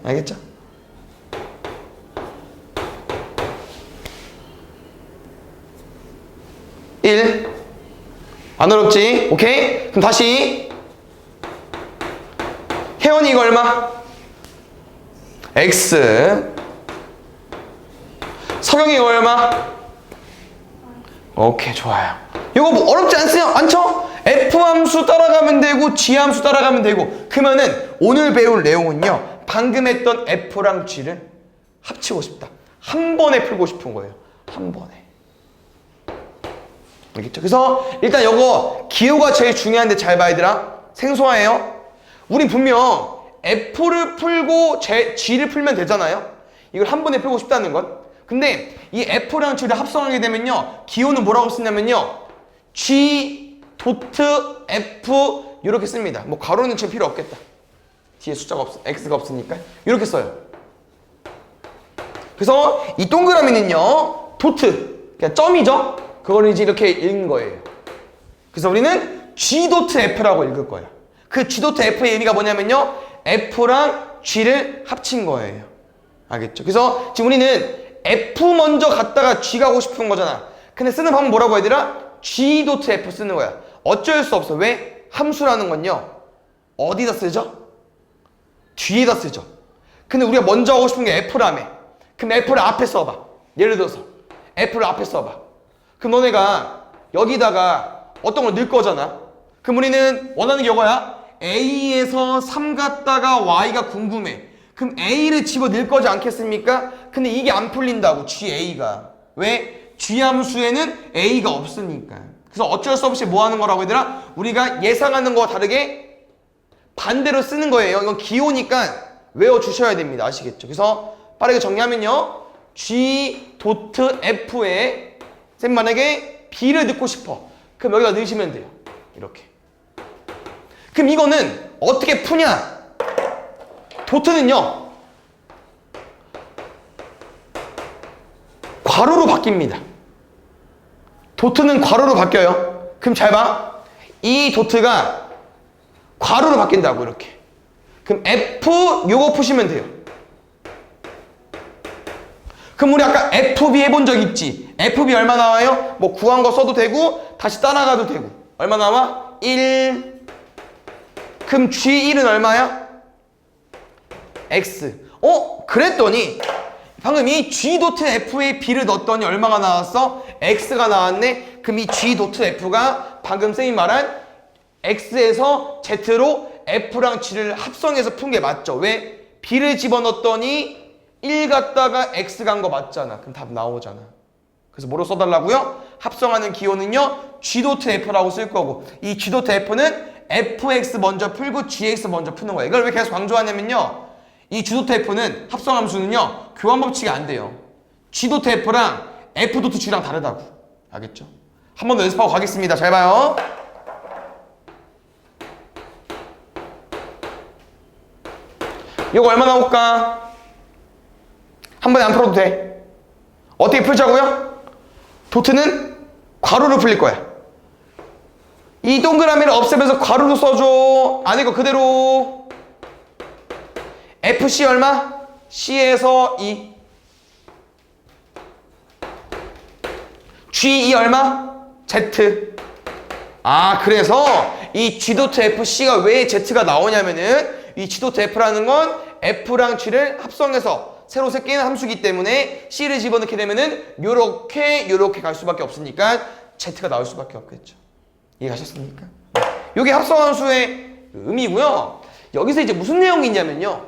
알겠죠? 안 어렵지? 오케이? 그럼 다시 혜원이 이거 얼마? X. 석영이 이거 얼마? 오케이, 좋아요. 이거 뭐 어렵지 않죠? F 함수 따라가면 되고 G 함수 따라가면 되고. 그러면은 오늘 배울 내용은요, 방금 했던 F랑 G를 합치고 싶다. 한 번에 풀고 싶은 거예요. 한 번에. 알겠죠? 그래서 일단 이거 기호가 제일 중요한데 잘 봐, 얘들아. 생소해요. 우리 분명 F를 풀고 G를 풀면 되잖아요. 이걸 한 번에 풀고 싶다는 것. 근데 이 F랑 G를 합성하게 되면요, 기호는 뭐라고 쓰냐면요, G 도트 F 이렇게 씁니다. 뭐 가로는 칠 필요 없겠다. 뒤에 숫자가 X가 없으니까 이렇게 써요. 그래서 이 동그라미는요, 도트, 그냥 점이죠. 그걸 이제 이렇게 읽는 거예요. 그래서 우리는 G 도트 F라고 읽을 거예요. 그 G 도트 F의 의미가 뭐냐면요, F랑 G를 합친 거예요. 알겠죠? 그래서 지금 우리는 F 먼저 갔다가 G 가고 싶은 거잖아. 근데 쓰는 방법 뭐라고 해야 되나? G 도트 F 쓰는 거야. 어쩔 수 없어. 왜? 함수라는 건요, 어디다 쓰죠? 뒤에다 쓰죠. 근데 우리가 먼저 하고 싶은 게 F라며. 그럼 F를 앞에 써봐. 예를 들어서 F를 앞에 써봐. 그럼 너네가 여기다가 어떤 걸 넣을 거잖아. 그럼 우리는 원하는 게 이거야. A에서 3 갔다가 Y가 궁금해. 그럼 A를 집어 넣을 거지 않겠습니까? 근데 이게 안 풀린다고, GA가. 왜? G 함수에는 A가 없으니까. 그래서 어쩔 수 없이 뭐 하는 거라고 얘들아? 우리가 예상하는 거와 다르게 반대로 쓰는 거예요. 이건 기호니까 외워주셔야 됩니다. 아시겠죠? 그래서 빠르게 정리하면요, G 도트 F에 쌤 만약에 B를 넣고 싶어. 그럼 여기다 넣으시면 돼요. 이렇게. 그럼 이거는 어떻게 푸냐? 도트는요, 괄호로 바뀝니다. 도트는 괄호로 바뀌어요. 그럼 잘 봐. 이 도트가 괄호로 바뀐다고, 이렇게. 그럼 F 요거 푸시면 돼요. 그럼 우리 아까 FB 해본 적 있지? FB 얼마 나와요? 뭐 구한 거 써도 되고 다시 따라가도 되고. 얼마 나와? 1. 그럼 G1은 얼마야? X. 그랬더니 방금 이 G 도트 F에 B를 넣었더니 얼마가 나왔어? X가 나왔네. 그럼 이 G 도트 F가 방금 쌤이 말한 X에서 Z로 F랑 G를 합성해서 푼 게 맞죠? 왜? B를 집어넣었더니 1 갔다가 X 간 거 맞잖아. 그럼 답 나오잖아. 그래서 뭐로 써달라고요? 합성하는 기호는요, G 도트 F라고 쓸 거고, 이 G 도트 F는 FX 먼저 풀고 GX 먼저 푸는 거야. 이걸 왜 계속 강조하냐면요, 이 G 도트 F는 합성함수는요, 교환 법칙이 안 돼요. G 도트 F랑 F 도트 G랑 다르다고. 알겠죠? 한 번 더 연습하고 가겠습니다. 잘 봐요. 이거 얼마 나올까? 한 번에 안 풀어도 돼. 어떻게 풀자고요? 도트는 괄호로 풀릴 거야. 이 동그라미를 없애면서 괄호로 써줘. 아니, 이거 그대로. FC 얼마? C에서 2. G2 얼마? Z. 그래서 이 G 도트 FC가 왜 Z가 나오냐면은, 이 G 도트 F라는 건 F랑 G를 합성해서 새로 새끼는 함수기 때문에 C를 집어넣게 되면은 요렇게 갈 수밖에 없으니까 Z가 나올 수밖에 없겠죠. 이해가셨습니까? 요게 합성함수의 의미고요. 여기서 이제 무슨 내용이 있냐면요,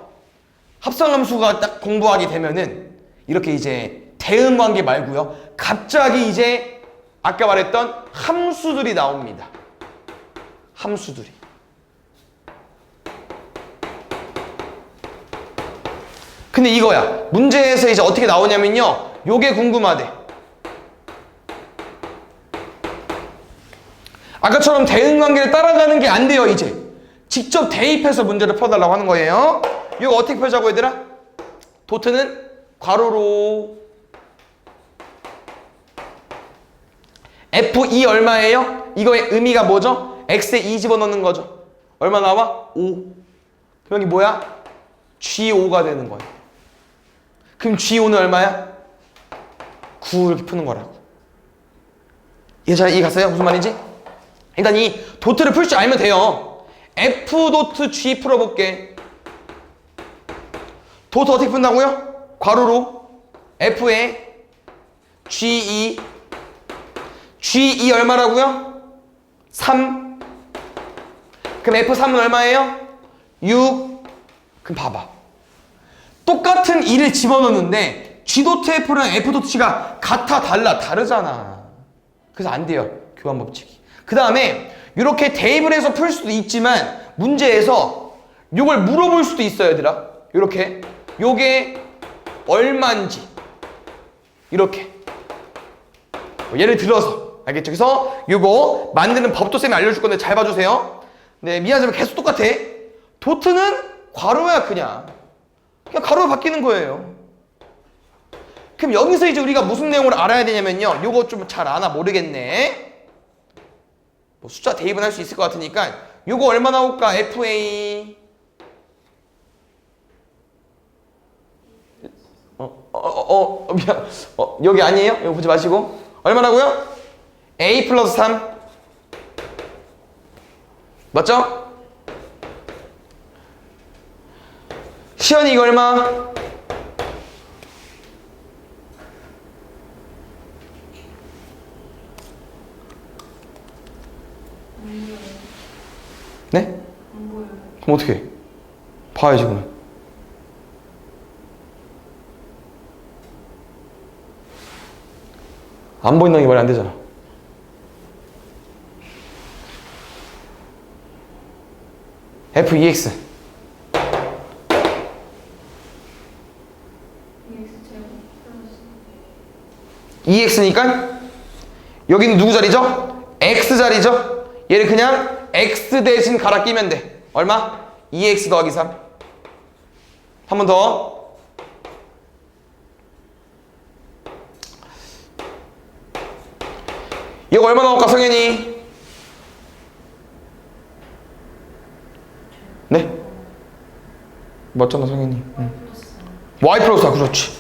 합성함수가 딱 공부하게 되면은 이렇게 이제 대응관계 말고요, 갑자기 이제 아까 말했던 함수들이 나옵니다. 함수들이. 근데 이거야. 문제에서 이제 어떻게 나오냐면요, 요게 궁금하대. 아까처럼 대응관계를 따라가는 게 안 돼요. 이제 직접 대입해서 문제를 풀어달라고 하는 거예요. 이거 어떻게 펴자고 얘들아? 도트는 괄호로. F2 얼마예요? 이거의 의미가 뭐죠? X에 2 집어넣는 거죠. 얼마 나와? 5. 그럼 이게 뭐야? G5가 되는 거예요. 그럼 G5는 얼마야? 9 이렇게 푸는 거라고. 이해 갔어요? 무슨 말인지? 일단 이 도트를 풀 줄 알면 돼요. F 도트 G 풀어볼게. 도트 어떻게 푼다고요? 괄호로 F에 G2 G2 얼마라고요? 3. 그럼 F3은 얼마예요? 6. 그럼 봐봐. 똑같은 2를 집어넣는데 G 도트 F랑 F 도트 G가 같아 달라 다르잖아. 그래서 안 돼요. 교환 법칙이. 그 다음에 이렇게 대입을 해서 풀 수도 있지만 문제에서 이걸 물어볼 수도 있어요, 얘들아. 이렇게 요게 얼마인지 이렇게 예를 들어서 알겠죠? 그래서 요거 만드는 법도 쌤이 알려줄 건데 잘 봐주세요. 네, 미안하지만 계속 똑같아. 도트는 괄호야 그냥 가로로 바뀌는 거예요. 그럼 여기서 이제 우리가 무슨 내용을 알아야 되냐면요. 요거 좀 잘 아나 모르겠네. 뭐 숫자 대입은 할 수 있을 것 같으니까 요거 얼마 나올까? FA 미안. 여기 아니에요? 이거 보지 마시고 얼마라고요? A 플러스 3 맞죠? 시연이 이거 얼마? 네? 그럼 어떻게 해? 봐야지 그러면. 안 보인다는 게 말이 안 되잖아. FEX EX니까 여기는 누구 자리죠? X 자리죠? 얘를 그냥 X 대신 갈아 끼면 돼. 얼마? 2X 더하기 3. 한 번 더. 이거 얼마 나올까 성현이? 네? 맞잖아 성현이. Y 플러스 4 그렇지.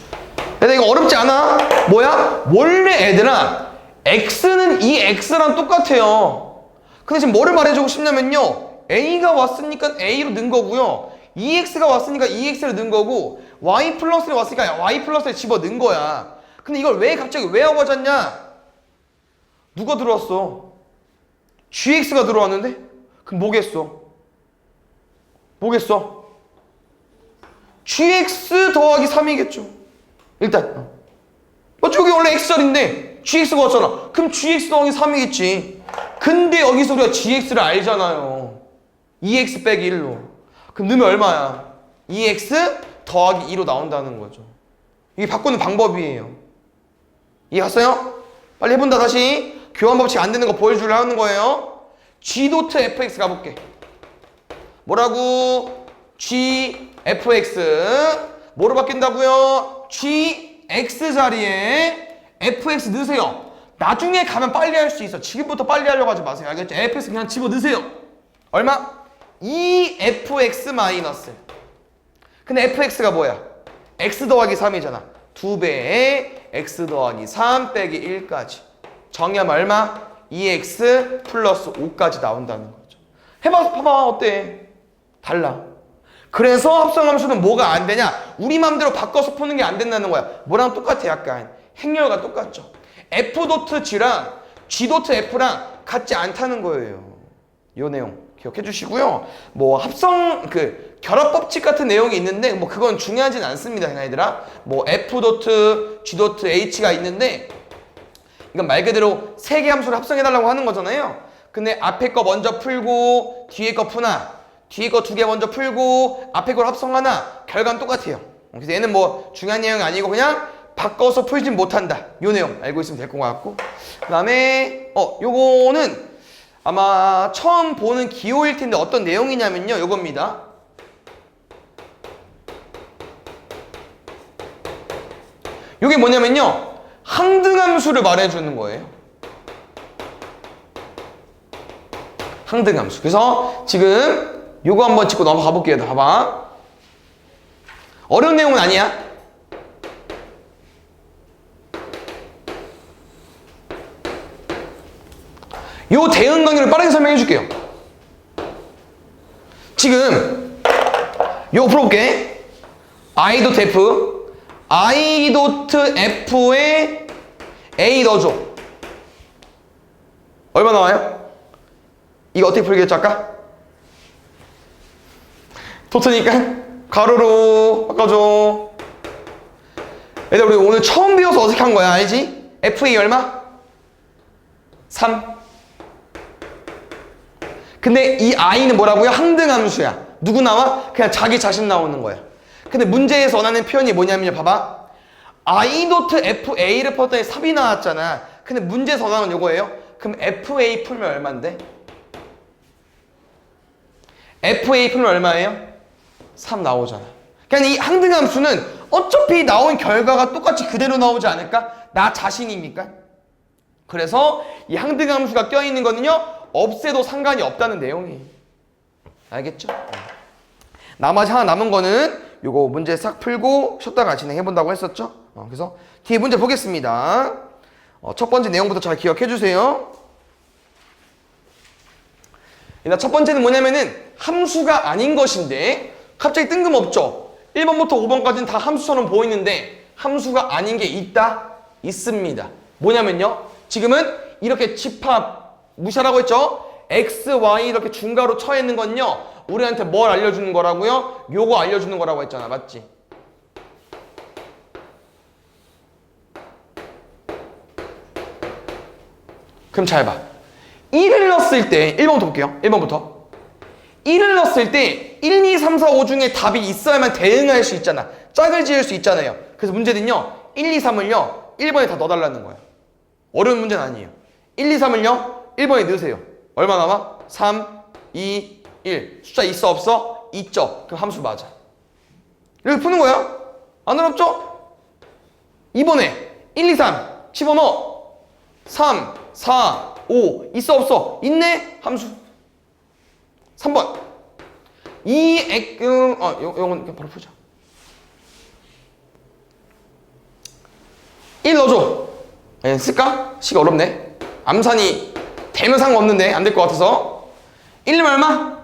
근데 이거 어렵지 않아? 뭐야? 원래 애들아 X는 이 X랑 똑같아요. 근데 지금 뭐를 말해주고 싶냐면요. A가 왔으니까 A로 넣은 거고요. EX가 왔으니까 EX를 넣은 거고 Y 플러스를 왔으니까 Y 플러스를 집어 넣은 거야. 근데 이걸 왜 갑자기 왜 하고 하잖냐? 누가 들어왔어? GX가 들어왔는데? 그럼 뭐겠어? 뭐겠어? GX 더하기 3이겠죠. 일단 저기 원래 X자리인데 GX가 왔잖아. 그럼 GX 더하기 3이겠지. 근데 여기서 우리가 GX를 알잖아요. 2X 빼기 1로. 그럼 넣으면 얼마야? 2X 더하기 2로 나온다는 거죠. 이게 바꾸는 방법이에요. 이해 갔어요? 빨리 해본다 다시. 교환 법칙 안 되는 거 보여주려 하는 거예요. G 도트 FX 가볼게. 뭐라고? G FX 뭐로 바뀐다고요? G X 자리에 FX 넣으세요. 나중에 가면 빨리 할 수 있어. 지금부터 빨리 하려고 하지 마세요. 알겠죠? FX 그냥 집어 넣으세요. 얼마? 2FX 마이너스. 근데 FX가 뭐야? X 더하기 3이잖아. 2배에 X 더하기 3 빼기 1까지. 정의하면 얼마? 2X 플러스 5까지 나온다는 거죠. 봐봐 어때? 달라. 그래서 합성함수는 뭐가 안 되냐? 우리 맘대로 바꿔서 푸는 게 안 된다는 거야. 뭐랑 똑같아 약간. 행렬과 똑같죠. F 도트 G랑 G 도트 F랑 같지 않다는 거예요. 이 내용 기억해 주시고요. 뭐 합성 결합 법칙 같은 내용이 있는데 뭐 그건 중요하진 않습니다. 얘들아. 뭐 F 도트 G 도트 H가 있는데 이건 말 그대로 세 개 함수를 합성해 달라고 하는 거잖아요. 근데 앞에 거 먼저 풀고 뒤에 거 푸나 뒤에 거 두 개 먼저 풀고 앞에 걸 합성하나 결과는 똑같아요. 그래서 얘는 뭐 중요한 내용이 아니고 그냥 바꿔서 풀진 못한다. 요 내용 알고 있으면 될 것 같고 그 다음에 요거는 아마 처음 보는 기호일 텐데 어떤 내용이냐면요. 요겁니다. 요게 뭐냐면요. 항등함수를 말해주는 거예요. 항등함수. 그래서 지금 요거 한번 짚고 넘어가 볼게요. 봐봐. 어려운 내용은 아니야. 요 대응 관계를 빠르게 설명해 줄게요. 지금 요거 풀어볼게. I.F에 A 넣어줘. 얼마 나와요? 이거 어떻게 풀겠죠 아까? 도트니까 가로로 바꿔줘. 얘들아 우리 오늘 처음 배워서 어색한 거야 알지? FA 얼마? 3. 근데 이 I는 뭐라고요? 항등함수야. 누구 나와? 그냥 자기 자신 나오는 거야. 근데 문제에서 원하는 표현이 뭐냐면요. 봐봐. I.FA를 풀었더니 3이 나왔잖아. 근데 문제에서 원하는 요거예요. 그럼 FA 풀면 얼마인데? FA 풀면 얼마예요? 3 나오잖아. 그러니까 이 항등함수는 어차피 나온 결과가 똑같이 그대로 나오지 않을까? 나 자신입니까? 그래서 이 항등함수가 껴있는 거는요. 없애도 상관이 없다는 내용이에요. 알겠죠? 나머지 하나 남은 거는 요거 문제 싹 풀고 쉬었다가 진행해 본다고 했었죠? 그래서 뒤에 문제 보겠습니다. 첫 번째 내용부터 잘 기억해 주세요. 일단 첫 번째는 뭐냐면은 함수가 아닌 것인데 갑자기 뜬금없죠? 1번부터 5번까지는 다 함수처럼 보이는데 함수가 아닌 게 있다? 있습니다. 뭐냐면요. 지금은 이렇게 집합 무시하라고 했죠? X, Y 이렇게 중괄호 쳐 있는 건요. 우리한테 뭘 알려주는 거라고요? 요거 알려주는 거라고 했잖아. 맞지? 그럼 잘 봐. 1을 넣었을 때 1번부터 볼게요. 1번부터 1을 넣었을 때 1, 2, 3, 4, 5 중에 답이 있어야만 대응할 수 있잖아. 짝을 지을 수 있잖아요. 그래서 문제는요. 1, 2, 3을요. 1번에 다 넣어달라는 거야. 어려운 문제는 아니에요. 1, 2, 3을요. 1번에 넣으세요. 얼마 남아? 3, 2, 1. 숫자 있어 없어? 있죠. 그럼 함수 맞아. 이렇게 푸는 거야. 안 어렵죠? 2번에 1, 2, 3 집어넣어. 3, 4, 5 있어 없어? 있네. 함수. 3번 요건 바로 풀자. 1 넣어줘. 쓸까? 시가 어렵네. 암산이 되면 상관없는데 안 될 것 같아서 1은 얼마?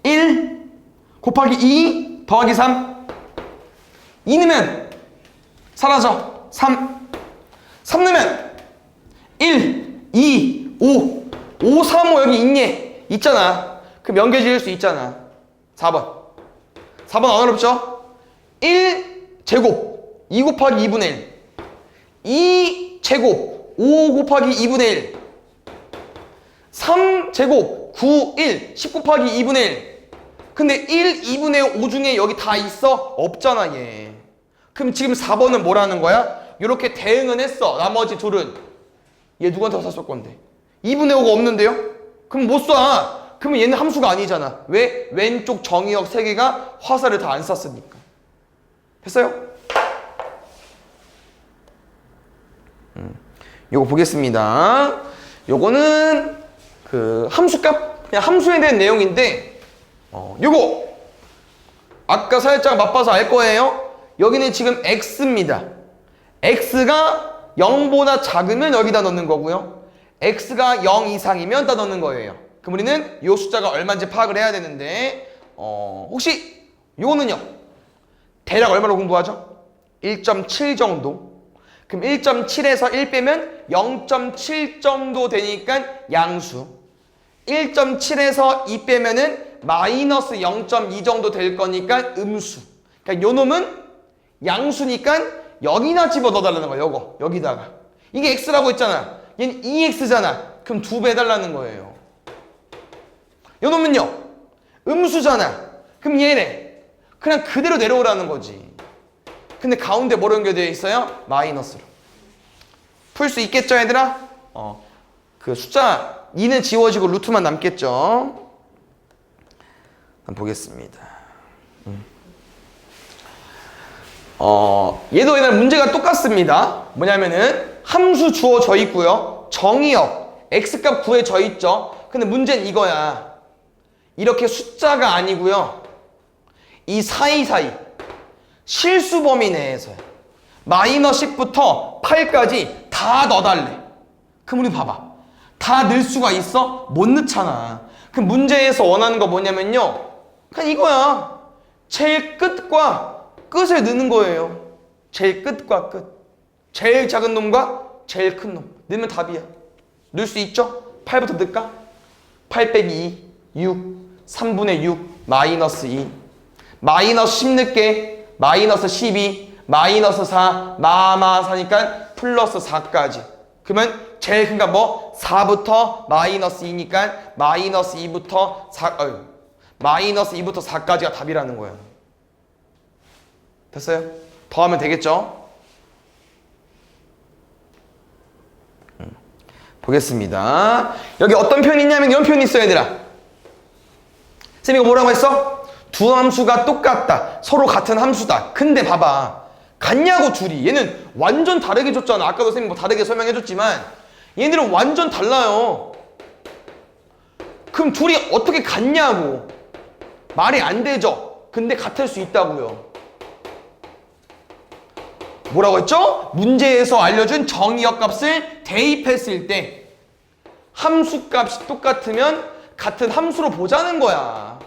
1 곱하기 2 더하기 3 2 넣으면 사라져. 3 넣으면 1 2 5 5 3 5 여기 있니? 있잖아. 그럼 연계 지을 수 있잖아. 4번 안 어렵죠? 1 제곱 2 곱하기 2분의 1 2 제곱 5 곱하기 2분의 1 3 제곱 9 1 10 곱하기 2분의 1 근데 1 2분의 5 중에 여기 다 있어? 없잖아 얘. 그럼 지금 4번은 뭐라는 거야? 이렇게 대응은 했어. 나머지 둘은 얘 누구한테 화살 쏠 건데 2분의 5가 없는데요? 그럼 못 쏴. 그러면 얘는 함수가 아니잖아. 왜? 왼쪽 정의역 3개가 화살을 다 안 쐈으니까. 됐어요? 요거 보겠습니다. 요거는 그 함수값 그냥 함수에 대한 내용인데 요거 아까 살짝 맛봐서 알 거예요. 여기는 지금 x입니다. x가 0보다 작으면 여기다 넣는 거고요. x가 0 이상이면 다 넣는 거예요. 그럼 우리는 요 숫자가 얼마인지 파악을 해야 되는데 혹시 요거는요. 대략 얼마로 공부하죠? 1.7 정도. 그럼 1.7에서 1 빼면 0.7 정도 되니까 양수. 1.7에서 2 빼면은 마이너스 0.2 정도 될 거니까 음수. 그러니까 요 놈은 양수니까 여기나 집어 넣어달라는 거야. 요거 여기다가 이게 x라고 했잖아. 얘는 2x잖아. 그럼 2배 해달라는 거예요. 요 놈은요 음수잖아. 그럼 얘네 그냥 그대로 내려오라는 거지. 근데 가운데 뭐로 연결되어 있어요? 마이너스로. 풀 수 있겠죠 얘들아? 그 숫자 2는 지워지고 루트만 남겠죠. 한번 보겠습니다. 얘도 옛날 문제가 똑같습니다. 뭐냐면은 함수 주어져 있고요. 정의역 x값 구해져 있죠. 근데 문제는 이거야. 이렇게 숫자가 아니고요. 이 사이사이 실수 범위 내에서요. 마이너스 10부터 8까지 다 넣어달래. 그럼 우리 봐봐. 다 넣을 수가 있어? 못 넣잖아. 그럼 문제에서 원하는 거 뭐냐면요. 그냥 이거야. 제일 끝과 끝을 넣는 거예요. 제일 끝과 끝. 제일 작은 놈과 제일 큰 놈. 넣으면 답이야. 넣을 수 있죠? 8부터 넣을까? 8 빼기 2, 6, 3분의 6, 마이너스 2. 마이너스 10 넣을게. 마이너스 12, 마이너스 4, 마사니까 플러스 4까지. 그러면 제일 큰 건 뭐? 4부터 마이너스 2니까 마이너스 2부터 4, 마이너스 2부터 4까지가 답이라는 거예요. 됐어요? 더하면 되겠죠? 보겠습니다. 여기 어떤 표현이 있냐면 이런 표현이 있어요, 얘들아. 쌤 이거 뭐라고 했어? 두 함수가 똑같다. 서로 같은 함수다. 근데 봐봐. 같냐고 둘이. 얘는 완전 다르게 줬잖아. 아까도 쌤이 뭐 다르게 설명해줬지만 얘네들은 완전 달라요. 그럼 둘이 어떻게 같냐고. 말이 안 되죠. 근데 같을 수 있다고요. 뭐라고 했죠? 문제에서 알려준 정의역 값을 대입했을 때 함수 값이 똑같으면 같은 함수로 보자는 거야.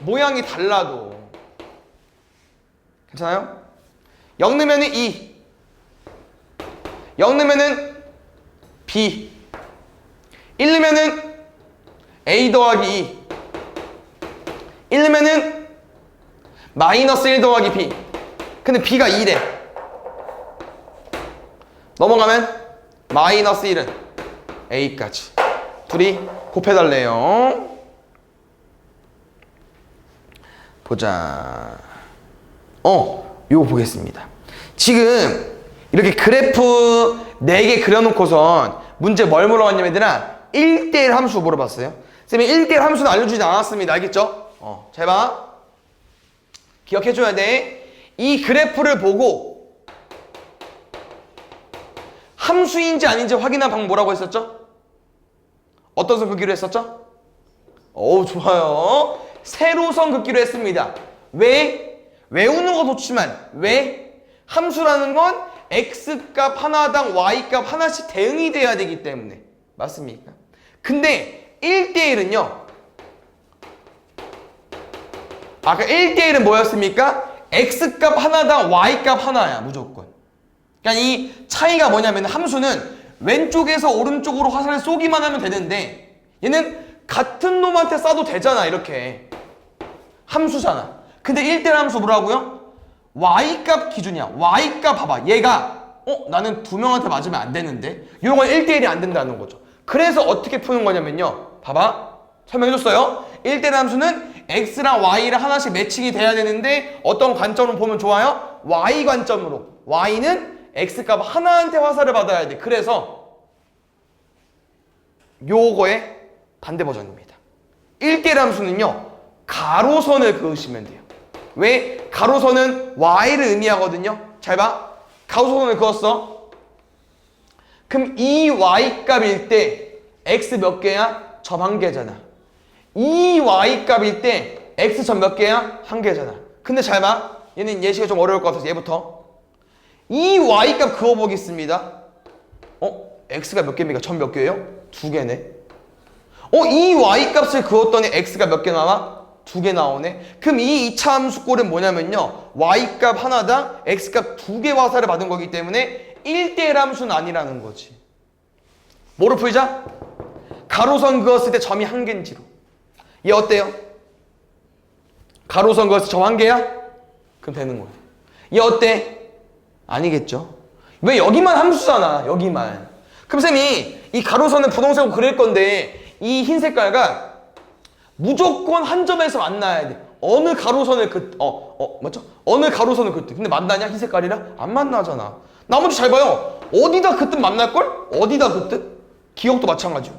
모양이 달라도. 괜찮아요? 0 넣으면은 2, 0 넣으면은 B, 1 넣으면은 A 더하기 2, 1 넣으면은 마이너스 1 더하기 B. 근데 B가 2래. 넘어가면 마이너스 1은 A까지. 둘이 곱해달래요. 보자. 요거 보겠습니다. 지금 이렇게 그래프 4개 그려놓고선 문제 뭘 물어봤냐면 얘들아 1대1 함수 물어봤어요. 쌤이 1대1 함수는 알려주지 않았습니다. 알겠죠? 잘 봐. 기억해줘야 돼. 이 그래프를 보고 함수인지 아닌지 확인한 방법 뭐라고 했었죠? 어떤 선 긋기로 했었죠? 좋아요. 세로선 긋기로 했습니다. 왜? 외우는 거 좋지만 왜? 함수라는 건 x값 하나당 y값 하나씩 대응이 돼야 되기 때문에. 맞습니까? 근데 1대1은요. 아까 1대1은 뭐였습니까? x값 하나당 y값 하나야. 무조건. 그러니까 이 차이가 뭐냐면 함수는 왼쪽에서 오른쪽으로 화살을 쏘기만 하면 되는데 얘는 같은 놈한테 쏴도 되잖아. 이렇게. 함수잖아. 근데 1대1 함수 뭐라고요? y값 기준이야. y값 봐봐. 얘가 나는 두 명한테 맞으면 안 되는데 이런 건 1대1이 안 된다는 거죠. 그래서 어떻게 푸는 거냐면요. 봐봐. 설명해줬어요. 1대1 함수는 x랑 y랑 하나씩 매칭이 돼야 되는데 어떤 관점으로 보면 좋아요? y 관점으로. y는 x값 하나한테 화살을 받아야 돼. 그래서 요거의 반대 버전입니다. 1대1 함수는요. 가로선을 그으시면 돼요. 왜? 가로선은 y를 의미하거든요. 잘 봐. 가로선을 그었어. 그럼 이 y값일 때 x 몇 개야? 점 한 개잖아. 이 y값일 때 x 점 몇 개야? 한 개잖아. 근데 잘 봐. 얘는 예시가 좀 어려울 것 같아서 얘부터. 이 y값 그어보겠습니다. x가 몇 개입니까? 점 몇 개예요? 2개네. 이 y값을 그었더니 x가 몇 개 나와? 2개 나오네. 그럼 이 2차 함수꼴은 뭐냐면요. y값 하나당 x값 2개 화살을 받은 거기 때문에 1대1 함수는 아니라는 거지. 뭐로 풀자? 가로선 그었을 때 점이 한 개인지로. 얘 어때요? 가로선 그었을 때 점 한 개야? 그럼 되는 거예요. 얘 어때? 아니겠죠? 왜 여기만 함수잖아. 여기만. 그럼 쌤이 이 가로선은 분홍색으로 그릴 건데 이 흰 색깔과 무조건 한 점에서 만나야 돼. 어느 가로선을 맞죠? 어느 가로선을 긋든. 근데 만나냐? 흰 색깔이랑? 안 만나잖아. 나머지 잘 봐요. 어디다 긋든 만날걸? 어디다 긋든? 기억도 마찬가지고.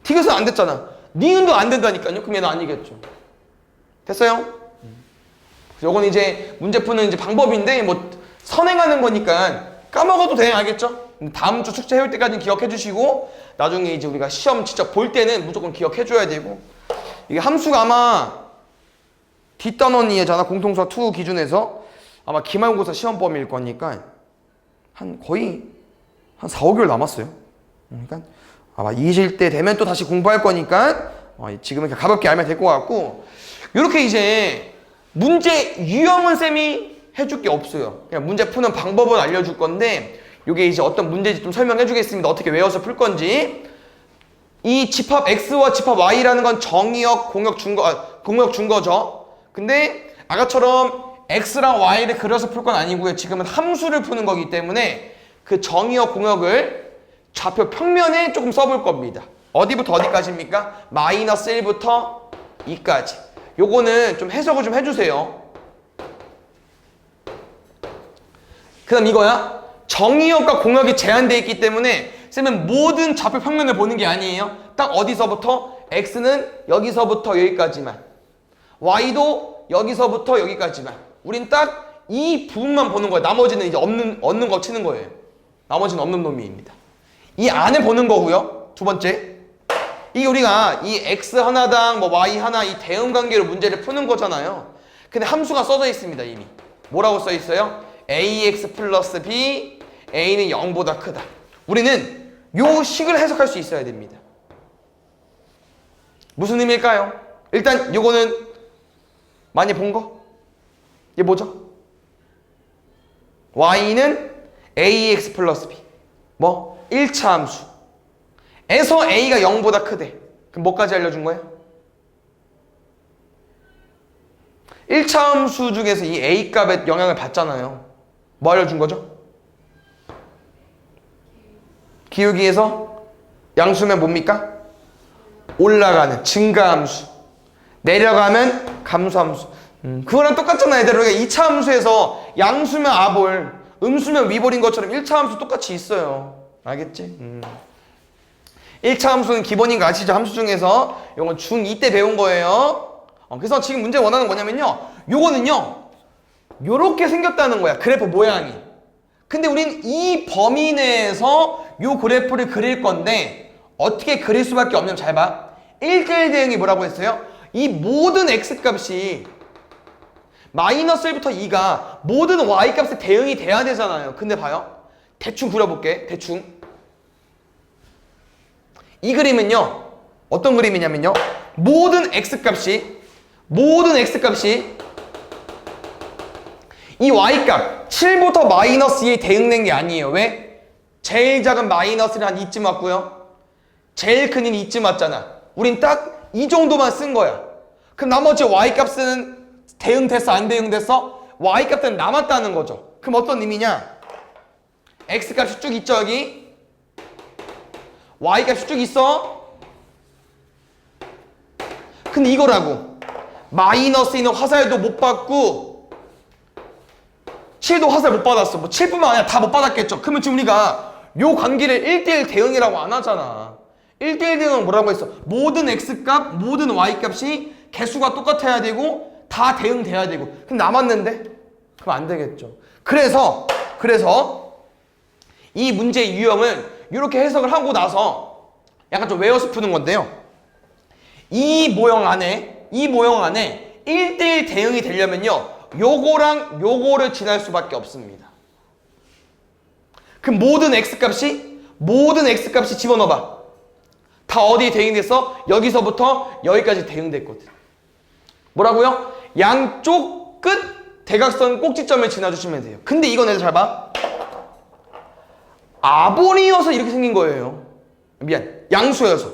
디귿은 안 됐잖아. 니은도 안 된다니까요. 그럼 얘는 아니겠죠. 됐어요? 요건 이제 문제 푸는 이제 방법인데 뭐 선행하는 거니까 까먹어도 돼. 알겠죠? 다음 주 숙제 해올 때까지는 기억해 주시고 나중에 이제 우리가 시험 직접 볼 때는 무조건 기억해 줘야 되고 이게 함수가 아마 뒷단원이잖아. 공통수학 2 기준에서 아마 기말고사 시험 범위일 거니까 한 거의 한 4, 5개월 남았어요. 그러니까 아마 20일 때 되면 또 다시 공부할 거니까 지금은 그냥 가볍게 알면 될 것 같고, 이렇게 이제 문제 유형은 쌤이 해줄 게 없어요. 그냥 문제 푸는 방법은 알려줄 건데, 이게 이제 어떤 문제인지 좀 설명해 주겠습니다. 어떻게 외워서 풀 건지. 이 집합 X와 집합 Y라는 건 정의역, 공역 준거죠. 근데 아까처럼 X랑 Y를 그려서 풀 건 아니고요. 지금은 함수를 푸는 거기 때문에 그 정의역, 공역을 좌표 평면에 조금 써볼 겁니다. 어디부터 어디까지입니까? 마이너스 1부터 2까지. 요거는 좀 해석을 좀 해주세요. 그 다음 이거야. 정의역과 공역이 제한되어 있기 때문에 쌤은 모든 좌표 평면을 보는 게 아니에요. 딱 어디서부터? X는 여기서부터 여기까지만, Y도 여기서부터 여기까지만. 우린 딱 이 부분만 보는 거예요. 나머지는 이제 없는 거 치는 거예요. 나머지는 없는 놈입니다. 이 안을 보는 거고요. 두 번째, 이게 우리가 이 X 하나당 뭐 Y 하나 이 대응 관계로 문제를 푸는 거잖아요. 근데 함수가 써져 있습니다. 이미 뭐라고 써 있어요? AX 플러스 B, A는 0보다 크다. 우리는 요 식을 해석할 수 있어야 됩니다. 무슨 의미일까요? 일단 요거는 많이 본 거? 이게 뭐죠? Y는 AX 플러스 B, 뭐 1차 함수 에서 A가 0보다 크대. 그럼 뭐까지 알려준 거예요? 1차 함수 중에서 이 A 값에 영향을 받잖아요. 뭐 알려준 거죠? 기울기에서 양수면 뭡니까? 올라가는 증가함수, 내려가면 감소함수. 그거랑 똑같잖아요. 얘들아. 우리가 2차 함수에서 양수면 아볼, 음수면 위볼인 것처럼 1차 함수 똑같이 있어요. 알겠지? 1차 함수는 기본인 거 아시죠? 함수 중에서 이건 중2 때 배운 거예요. 그래서 지금 문제 원하는 뭐냐면요, 요거는요 요렇게 생겼다는 거야, 그래프 모양이. 근데 우린 이 범위 내에서 요 그래프를 그릴 건데 어떻게 그릴 수밖에 없냐면, 잘 봐. 1대1 대응이 뭐라고 했어요? 이 모든 x값이 마이너스 1부터 2가 모든 y값에 대응이 돼야 되잖아요. 근데 봐요, 대충 그려볼게. 대충 이 그림은요 어떤 그림이냐면요, 모든 x값이 이 y값 7부터 마이너스 2에 대응된 게 아니에요. 왜? 제일 작은 마이너스는 한 이쯤 왔고요, 제일 큰 인 이쯤 왔잖아. 우린 딱 이 정도만 쓴 거야. 그럼 나머지 y값은 대응됐어 안 대응됐어? y값은 남았다는 거죠. 그럼 어떤 의미냐, x값이 쭉 있죠. 여기 y값이 쭉 있어. 근데 이거라고, 마이너스 2는 화살도 못 받고 7도 화살 못 받았어. 뭐 7뿐만 아니라 다 못 받았겠죠. 그러면 지금 우리가 요 관계를 1대1 대응이라고 안 하잖아. 1대1 대응은 뭐라고 했어? 모든 x값, 모든 y값이 개수가 똑같아야 되고 다 대응돼야 되고. 그럼 남았는데? 그럼 안 되겠죠. 그래서 이 문제의 유형은 이렇게 해석을 하고 나서 약간 좀 외워서 푸는 건데요, 이 모형 안에 1대1 대응이 되려면요, 요거랑 요거를 지날 수밖에 없습니다. 그럼 모든 x값이 집어넣어봐. 다 어디에 대응됐어? 여기서부터 여기까지 대응됐거든. 뭐라고요? 양쪽 끝 대각선 꼭지점을 지나주시면 돼요. 근데 이건 애들 잘 봐. 아볼이어서 이렇게 생긴 거예요. 미안, 양수여서.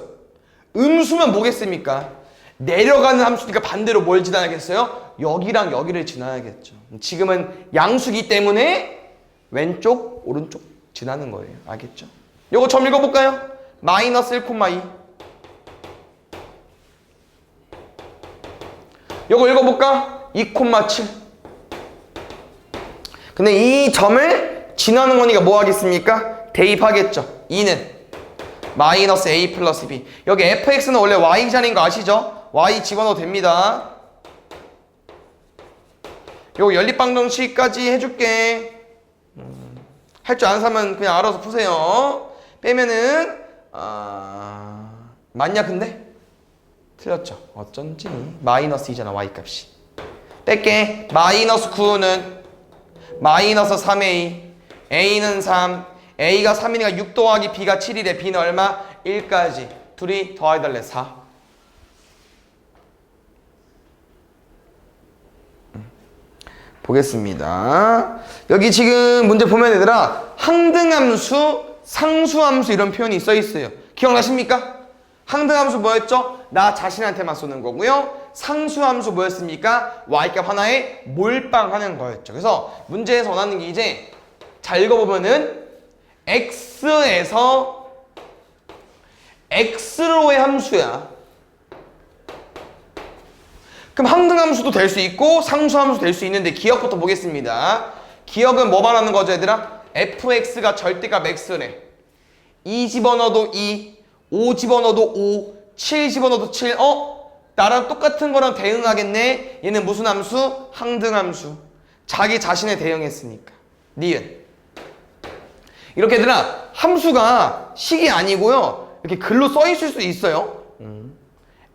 음수면 뭐겠습니까? 내려가는 함수니까 반대로 뭘 지나야겠어요? 여기랑 여기를 지나야겠죠. 지금은 양수기 때문에 왼쪽 오른쪽 지나는 거예요. 알겠죠? 요거 점 읽어볼까요? 마이너스 1,2. 요거 읽어볼까? 2,7. 근데 이 점을 지나는 거니까 뭐 하겠습니까? 대입하겠죠. 2는 마이너스 a 플러스 b. 여기 fx는 원래 y자리인 거 아시죠? y 집어넣어도 됩니다. 요거 연립방정식까지 해줄게. 할 줄 아는 사람은 그냥 알아서 푸세요. 빼면은 맞냐 근데? 틀렸죠. 어쩐지 마이너스 2잖아 y값이. 뺄게. 마이너스 9는 마이너스 3a, a는 3, A가 3이니까 6 더하기 B가 7이래. B는 얼마? 1까지. 둘이 더해달래. 4. 보겠습니다. 여기 지금 문제 보면 얘들아 항등함수, 상수함수 이런 표현이 써 있어요. 기억나십니까? 항등함수 뭐였죠? 나 자신한테만 쏘는 거고요. 상수함수 뭐였습니까? y값 하나에 몰빵하는 거였죠. 그래서 문제에서 원하는 게 이제 잘 읽어보면은 x에서 x로의 함수야. 그럼 항등함수도 될 수 있고 상수함수도 될 수 있는데 기억부터 보겠습니다. 기억은 뭐 말하는 거죠 얘들아? fx가 절대값 x래. 2 집어넣어도 2, 5 집어넣어도 5, 7 집어넣어도 7. 나랑 똑같은 거랑 대응하겠네. 얘는 무슨 함수? 항등함수. 자기 자신에 대응했으니까. 니은. 이렇게 얘들아 함수가 식이 아니고요. 이렇게 글로 써 있을 수 있어요.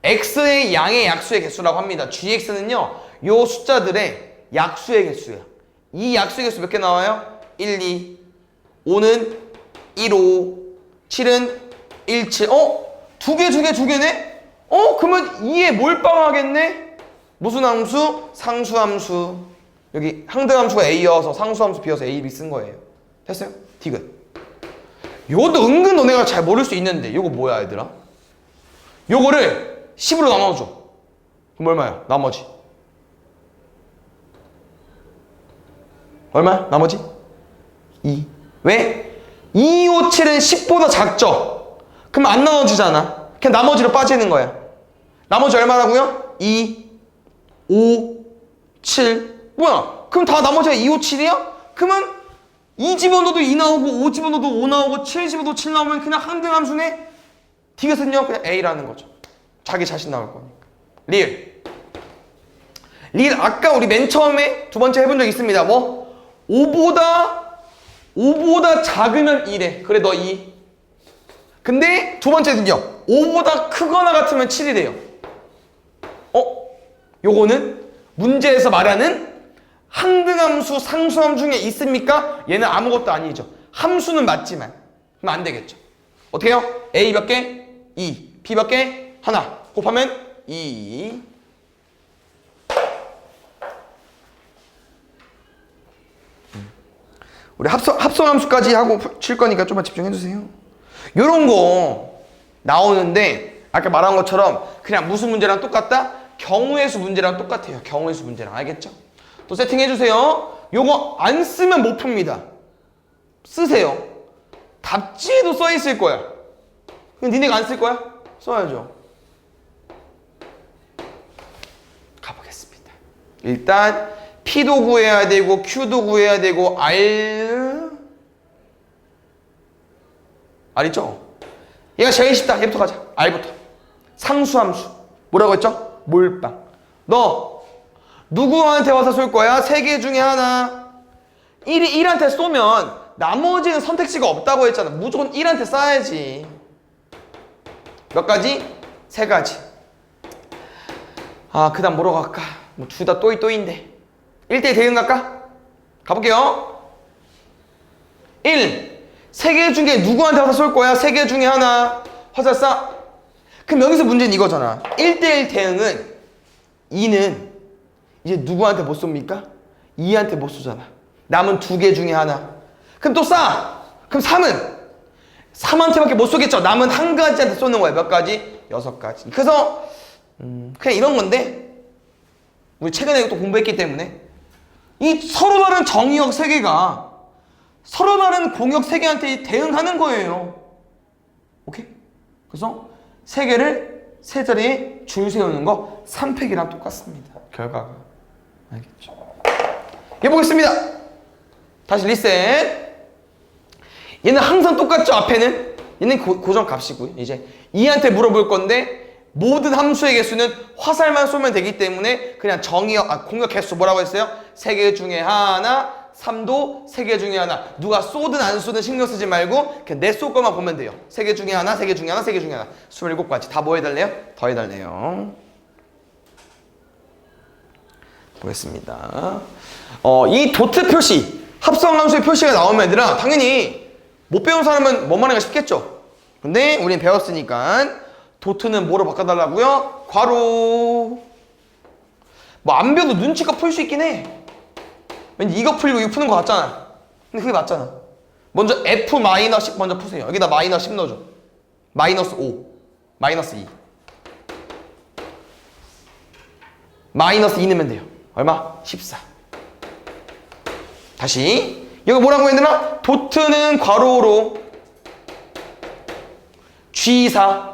x의 양의 약수의 개수라고 합니다. gx는요. 요 숫자들의 약수의 개수야. 이 약수의 개수 몇 개 나와요? 1, 2, 5는 1, 5, 7은 1, 7. 두 개네? 그러면 2에 몰빵하겠네? 무슨 함수? 상수함수. 여기 항등함수가 A여서 상수함수 B여서 A, B 쓴 거예요. 됐어요? 디귿. 요것도 은근 너네가 잘 모를 수 있는데 요거 뭐야 얘들아? 요거를 10으로 나눠줘. 그럼 얼마야? 나머지. 얼마야? 나머지? 2. 왜? 2, 5, 7은 10보다 작죠? 그럼 안 나눠지잖아. 그냥 나머지로 빠지는 거야. 나머지 얼마라고요? 2, 5, 7. 뭐야? 그럼 다 나머지가 2, 5, 7이야? 그러면 2 집어넣어도 2 나오고 5 집어넣어도 5 나오고 7 집어넣어도 7 나오면 그냥 항등함수네? 디귿은요? 그냥 A라는 거죠. 자기 자신 나올 거니까. 리을. 리을 아까 우리 맨 처음에 두 번째 해본 적 있습니다. 뭐? 5보다 작으면 2래. 그래 너 2. 근데 두 번째는요. 5보다 크거나 같으면 7이래요. 요거는 문제에서 말하는 항등함수, 상수함 중에 있습니까? 얘는 아무것도 아니죠. 함수는 맞지만. 그럼 안 되겠죠. 어떻게 해요? A 몇 개? 2. B 몇 개? 하나. 곱하면 2. 우리 합성함수까지 하고 칠 거니까 좀만 집중해주세요. 요런 거 나오는데 아까 말한 것처럼 그냥 무슨 문제랑 똑같다? 경우의 수 문제랑 똑같아요. 경우의 수 문제랑. 알겠죠? 또 세팅해주세요. 요거 안 쓰면 못 풉니다. 쓰세요. 답지에도 써있을 거야. 그럼 니네가 안 쓸 거야? 써야죠. 가보겠습니다. 일단 P도 구해야 되고 Q도 구해야 되고 R 있죠? 얘가 제일 쉽다. 얘부터 가자. R부터. 상수함수. 뭐라고 했죠? 몰빵. 너 누구한테 와서 쏠 거야? 세 개 중에 하나. 1한테 쏘면 나머지는 선택지가 없다고 했잖아. 무조건 1한테 쏴야지. 몇 가지? 3가지. 그 다음 뭐로 갈까? 뭐 둘 다 또이또이인데 1대1 대응 갈까? 가볼게요. 1. 3개 중에 누구한테 와서 쏠 거야? 3개 중에 하나. 화살 쏴. 그럼 여기서 문제는 이거잖아. 1대1 대응은 2는 이제 누구한테 못 쏩니까? 2한테 못 쏘잖아. 남은 2개 중에 하나. 그럼 또 쏴. 그럼 3은 3한테밖에 못 쏘겠죠. 남은 한 가지한테 쏘는 거야. 몇 가지? 6가지. 그래서 그냥 이런 건데 우리 최근에 이것도 공부했기 때문에 이 서로 다른 정의역 3개가 서로 다른 공역 3개한테 대응하는 거예요. 오케이? 그래서 3개를 세 자리에 줄 세우는 거 3팩이랑 똑같습니다. 결과가. 알겠죠? 해보겠습니다. 다시 리셋. 얘는 항상 똑같죠. 앞에는 얘는 고정 값이고요. 이제 2한테 물어볼 건데 모든 함수의 개수는 화살만 쏘면 되기 때문에 그냥 공역 개수 뭐라고 했어요? 3개 중에 하나. 3도 3개 중에 하나. 누가 쏘든 안 쏘든 신경 쓰지 말고 그냥 내 쏠 거만 보면 돼요. 3개 중에 하나, 3개 중에 하나, 3개 중에 하나. 27가지. 다 뭐 해달래요? 더 해달래요. 보겠습니다. 이 도트 표시, 합성함수의 표시가 나오면 얘들아 당연히 못 배운 사람은 뭐만 하기가 쉽겠죠. 근데 우린 배웠으니까 도트는 뭐로 바꿔달라고요? 괄호. 뭐 안 배워도 눈치껏 풀 수 있긴 해. 왠지 이거 풀고 이거 푸는 거 같잖아. 근데 그게 맞잖아. 먼저 F 마이너스 10 먼저 푸세요. 여기다 마이너스 10 넣어줘. 마이너스 5, 마이너스 2. 마이너스 2 넣으면 돼요. 얼마? 14. 다시 여기 뭐라고 했느라? 도트는 괄호로 G4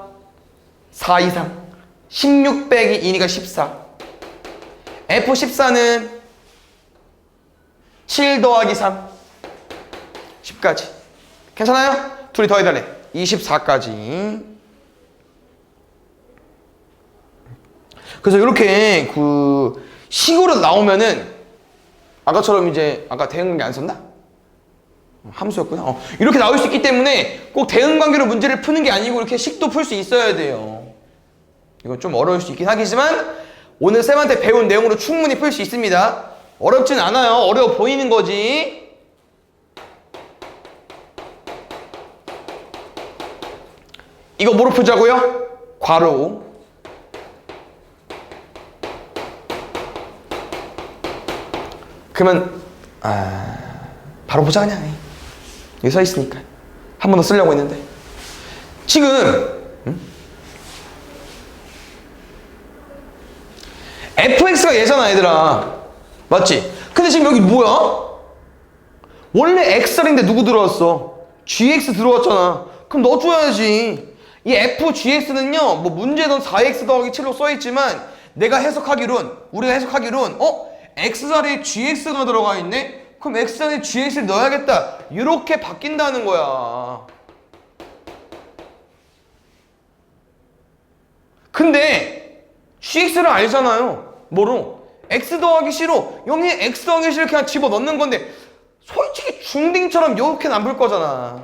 4 이상 16 빼기 2니까 14. F14는 7 더하기 3 10까지. 괜찮아요? 둘이 더해달래. 24까지. 그래서 이렇게 그 식으로 나오면은 아까처럼 이제 아까 대응관계 안 썼나? 함수였구나. 이렇게 나올 수 있기 때문에 꼭 대응관계로 문제를 푸는 게 아니고 이렇게 식도 풀 수 있어야 돼요. 이건 좀 어려울 수 있긴 하겠지만 오늘 쌤한테 배운 내용으로 충분히 풀 수 있습니다. 어렵진 않아요. 어려워 보이는 거지. 이거 뭐로 풀자고요? 괄호. 그러면 바로 보자 그냥. 여기 서 있으니까 한 번 더 쓰려고 했는데 지금 fx가 얘잖아 얘들아. 맞지? 근데 지금 여기 뭐야? 원래 x인데 누구 들어왔어? gx 들어왔잖아. 그럼 넣어줘야지. 이 fgx는요 뭐 문제는 4x 더하기 7로 써있지만 내가 해석하기론 우리가 해석하기론 x자리에 gx가 들어가 있네? 그럼 x자리에 gx를 넣어야겠다. 이렇게 바뀐다는 거야. 근데 gx를 알잖아요. 뭐로? x 더하기 c로 여기에 x 더하기 c를 그냥 집어넣는 건데 솔직히 중딩처럼 이렇게는 안 볼 거잖아.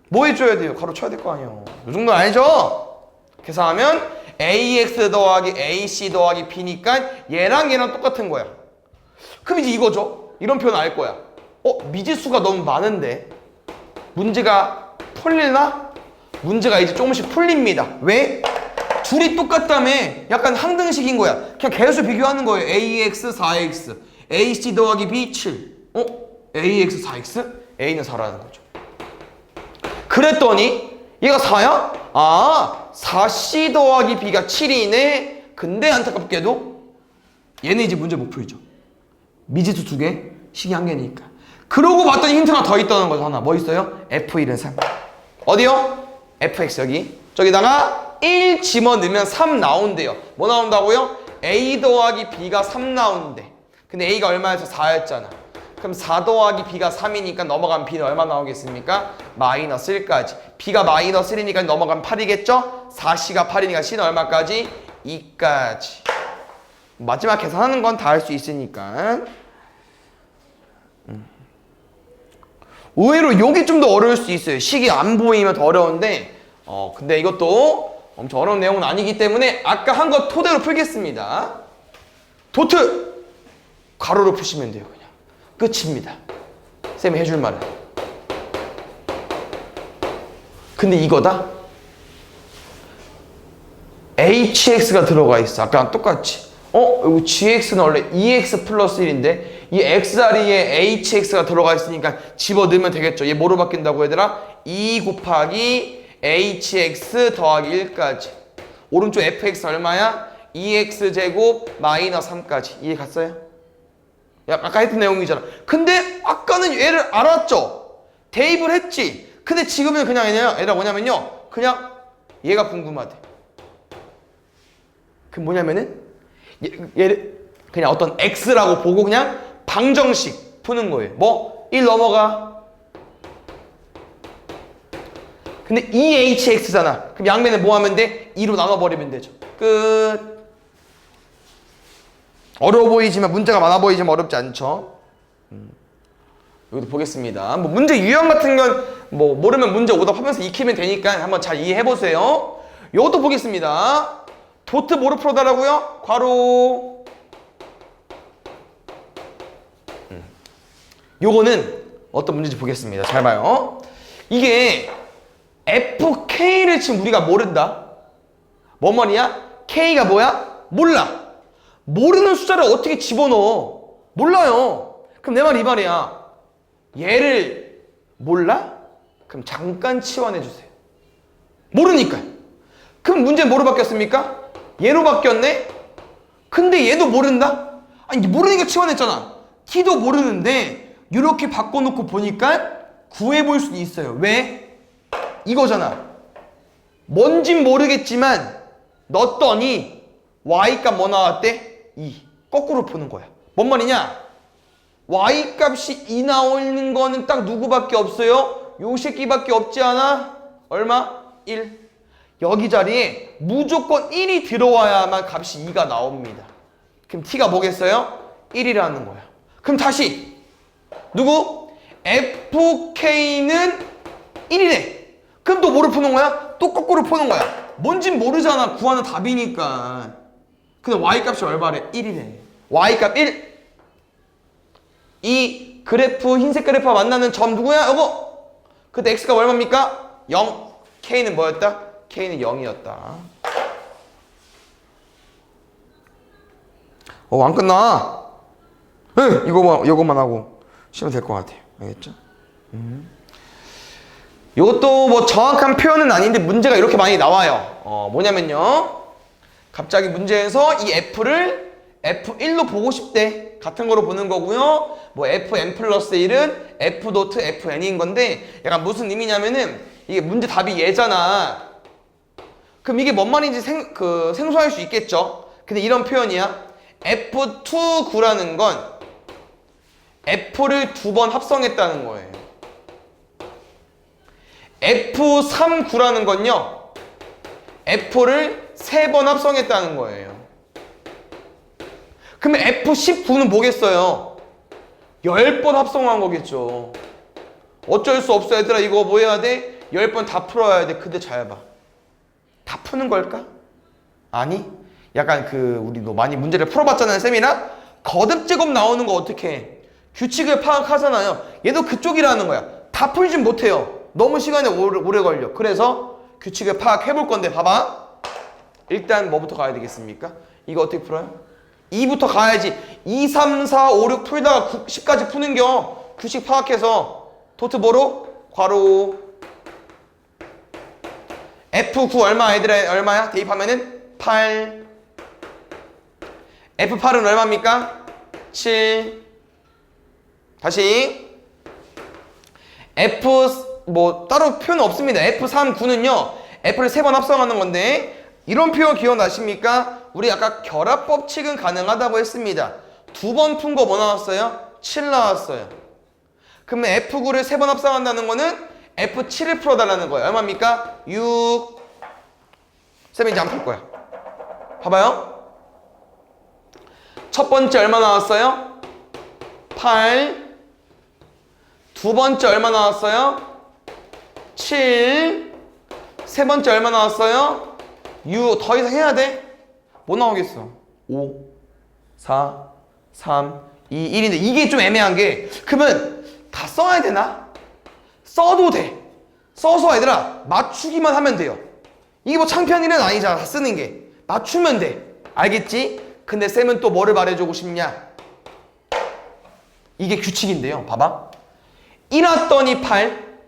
뭐 해줘야 돼요? 가로 쳐야 될 거 아니에요. 이 정도는 알죠? 계산하면 ax 더하기 ac 더하기 b니까 얘랑 얘랑 똑같은 거야. 그럼 이제 이거죠. 이런 표현 알 거야. 미지수가 너무 많은데 문제가 풀리나? 문제가 이제 조금씩 풀립니다. 왜? 둘이 똑같다며. 약간 항등식인 거야. 그냥 개수 비교하는 거예요. ax 4x ac 더하기 b 7. ax 4x? a는 4라는 거죠. 그랬더니 얘가 4야? 4c 더하기 b가 7이네. 근데 안타깝게도 얘는 이제 문제 못 풀죠. 미지수 2개, 식이 1개니까. 그러고 봤더니 힌트가 더 있다는 거죠. 하나. 뭐 있어요? f1은 3. 어디요? fx 여기. 저기다가 1 집어넣으면 3 나온대요. 뭐 나온다고요? a 더하기 b가 3 나오는데 근데 a가 얼마여서 4였잖아. 그럼 4 더하기 b가 3이니까 넘어가면 b는 얼마 나오겠습니까? 마이너스 1까지. b가 마이너스 1이니까 넘어가면 8이겠죠? 4c가 8이니까 c는 얼마까지? 2까지. 마지막 계산하는 건 다 할 수 있으니까. 의외로 요게 좀 더 어려울 수 있어요. 식이 안 보이면 더 어려운데 근데 이것도 엄청 어려운 내용은 아니기 때문에 아까 한 거 토대로 풀겠습니다. 도트! 가로로 푸시면 돼요. 그냥 끝입니다. 쌤이 해줄 말은. 근데 이거다? hx가 들어가 있어. 아까랑 똑같이. 여기 gx는 원래 2x 플러스 1인데 이 x자리에 hx가 들어가 있으니까 집어넣으면 되겠죠. 얘 뭐로 바뀐다고 얘들아? 2 곱하기 hx 더하기 1까지. 오른쪽 fx 얼마야? 2x제곱 마이너스 3까지. 이해 갔어요? 야, 아까 했던 내용이잖아. 근데 아까는 얘를 알았죠? 대입을 했지. 근데 지금은 그냥 얘가 뭐냐면요. 그냥 얘가 궁금하대. 그 뭐냐면은 얘를 그냥 어떤 x라고 보고 그냥 방정식 푸는 거예요. 뭐? 1 넘어가. 근데 2hx잖아. 그럼 양면에 뭐 하면 돼? 2로 나눠버리면 되죠. 끝. 어려워 보이지만 문제가 많아 보이지만 어렵지 않죠. 여기도 보겠습니다. 뭐 문제 유형 같은 건 뭐 모르면 문제 오답하면서 익히면 되니까 한번 잘 이해해 보세요. 요것도 보겠습니다. 도트 뭐로 풀어달라고요? 괄호. 요거는 어떤 문제인지 보겠습니다. 잘 봐요. 이게 FK를 지금 우리가 모른다. 뭔 말이야? K가 뭐야? 몰라. 모르는 숫자를 어떻게 집어넣어? 몰라요. 그럼 내 말 이 말이야. 얘를 몰라? 그럼 잠깐 치환해주세요. 모르니까. 그럼 문제 뭐로 바뀌었습니까? 얘로 바뀌었네? 근데 얘도 모른다? 아니 모르니까 치환했잖아. T도 모르는데 이렇게 바꿔놓고 보니까 구해볼 수도 있어요. 왜? 이거잖아. 뭔진 모르겠지만 넣었더니 Y값 뭐 나왔대? 2. 거꾸로 푸는 거야. 뭔 말이냐? Y값이 2 나오는 거는 딱 누구밖에 없어요? 요 새끼밖에 없지 않아? 얼마? 1. 여기 자리에 무조건 1이 들어와야만 값이 2가 나옵니다. 그럼 T가 뭐겠어요? 1이라는 거야. 그럼 다시 누구? FK는 1이래. 그럼 또 뭐를 푸는 거야? 또 거꾸로 푸는 거야. 뭔진 모르잖아. 구하는 답이니까. 근데 Y값이 얼마래? 1이래. Y값 1. 이 그래프, 흰색 그래프와 만나는 점 누구야? 이거. 그때 X가 얼마입니까? 0. K는 뭐였다? K는 0이었다. 안 끝나. 응, 이거만 하고 쉬면 될 것 같아요. 알겠죠? 이것도 뭐 정확한 표현은 아닌데 문제가 이렇게 많이 나와요. 뭐냐면요. 갑자기 문제에서 이 F를 F1로 보고 싶대. 같은 거로 보는 거고요. 뭐 Fn 플러스 1은 F 노트 Fn인 건데 약간 무슨 의미냐면은 이게 문제 답이 얘잖아. 그럼 이게 뭔 말인지 생소할 수 있겠죠. 근데 이런 표현이야. F2 구라는 건 F를 2번 합성했다는 거예요. F3 구라는 건요. F를 3번 합성했다는 거예요. 그러면 F19는 뭐겠어요? 10번 합성한 거겠죠. 어쩔 수 없어 얘들아. 이거 뭐 해야 돼? 10번 다 풀어야 돼. 근데 잘 봐. 다 푸는 걸까? 아니. 약간 우리도 많이 문제를 풀어봤잖아요. 쌤이랑. 거듭제곱 나오는 거 어떻게 해? 규칙을 파악하잖아요. 얘도 그쪽이라는 거야. 다 풀진 못해요. 너무 시간이 오래 걸려. 그래서 규칙을 파악해볼 건데 봐봐. 일단 뭐부터 가야 되겠습니까? 이거 어떻게 풀어요? 2부터 가야지. 2, 3, 4, 5, 6 풀다가 10까지 푸는겨. 규칙 파악해서 도트 뭐로? 괄호 F9 얼마 얘들아? 얼마야? 대입하면은 8. F8은 얼마입니까? 7. 다시 F 뭐 따로 표현 없습니다. F3, 9는요 F를 3번 합성하는 건데 이런 표현 기억나십니까? 우리 아까 결합 법칙은 가능하다고 했습니다. 2번 푼 거 뭐 나왔어요? 7 나왔어요. 그러면 F9를 3번 합성한다는 거는 F7을 풀어달라는 거예요. 얼마입니까? 6. 쌤이 이제 안 풀 거야. 봐봐요. 첫 번째 얼마 나왔어요? 8. 두 번째 얼마 나왔어요? 7. 세 번째 얼마 나왔어요? 6. 더 이상 해야 돼? 뭐 나오겠어? 5, 4, 3, 2, 1인데 이게 좀 애매한 게 그러면 다 써야 되나? 써도 돼. 써서 얘들아 맞추기만 하면 돼요. 이게 뭐 창피한 일은 아니잖아. 다 쓰는 게. 맞추면 돼. 알겠지? 근데 쌤은 또 뭐를 말해주고 싶냐? 이게 규칙인데요. 봐봐. 1 왔더니 8,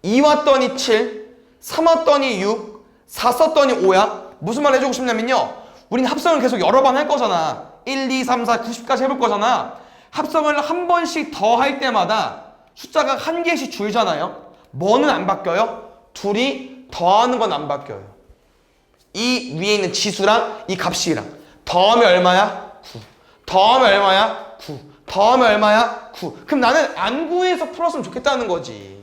2 왔더니 7, 3 왔더니 6, 4 썼더니 5야. 무슨 말 해주고 싶냐면요. 우린 합성을 계속 여러 번 할 거잖아. 1, 2, 3, 4, 90까지 해볼 거잖아. 합성을 한 번씩 더 할 때마다 숫자가 한 개씩 줄잖아요. 뭐는 안 바뀌어요? 둘이 더하는 건 안 바뀌어요. 이 위에 있는 지수랑 이 값이랑 더하면 얼마야? 9. 더하면 얼마야? 9. 더하면 얼마야? 9. 그럼 나는 안 구해서 풀었으면 좋겠다는 거지.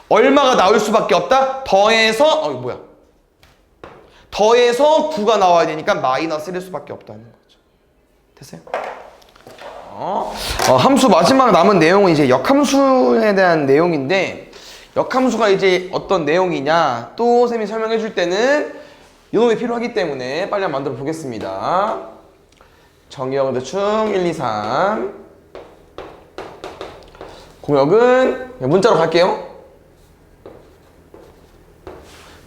얼마가 나올 수밖에 없다? 더해서 뭐야? 더해서 9가 나와야 되니까 마이너스 1일 수밖에 없다는 거죠. 됐어요? 함수 마지막 남은 내용은 이제 역함수에 대한 내용인데 역함수가 이제 어떤 내용이냐 또 쌤이 설명해 줄 때는 이놈이 필요하기 때문에 빨리 한번 만들어 보겠습니다. 정의역 대충 1, 2, 3. 공역은 문자로 갈게요.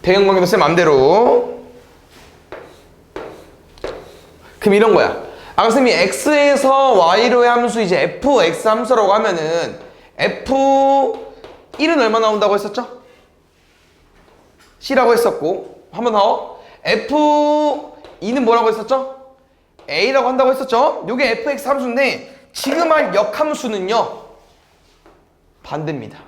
대응관계도 쌤 맘대로. 그럼 이런 거야. 아까 쌤이 x에서 y로의 함수 이제 fx 함수라고 하면은 f1은 얼마 나온다고 했었죠? c라고 했었고, 한 번 더. f2는 뭐라고 했었죠? a라고 한다고 했었죠? 요게 fx 함수인데 지금 할 역함수는요 반대입니다.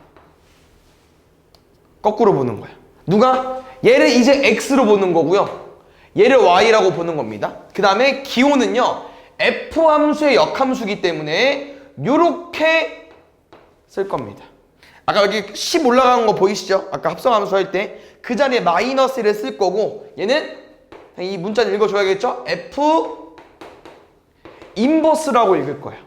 거꾸로 보는 거야. 누가? 얘를 이제 x로 보는 거고요, 얘를 y라고 보는 겁니다. 그 다음에 기호는요 f 함수의 역함수이기 때문에 요렇게 쓸 겁니다. 아까 여기 10 올라가는 거 보이시죠? 아까 합성함수 할 때 그 자리에 마이너스를 쓸 거고, 얘는 이 문자를 읽어줘야겠죠? f 인버스라고 읽을 거예요.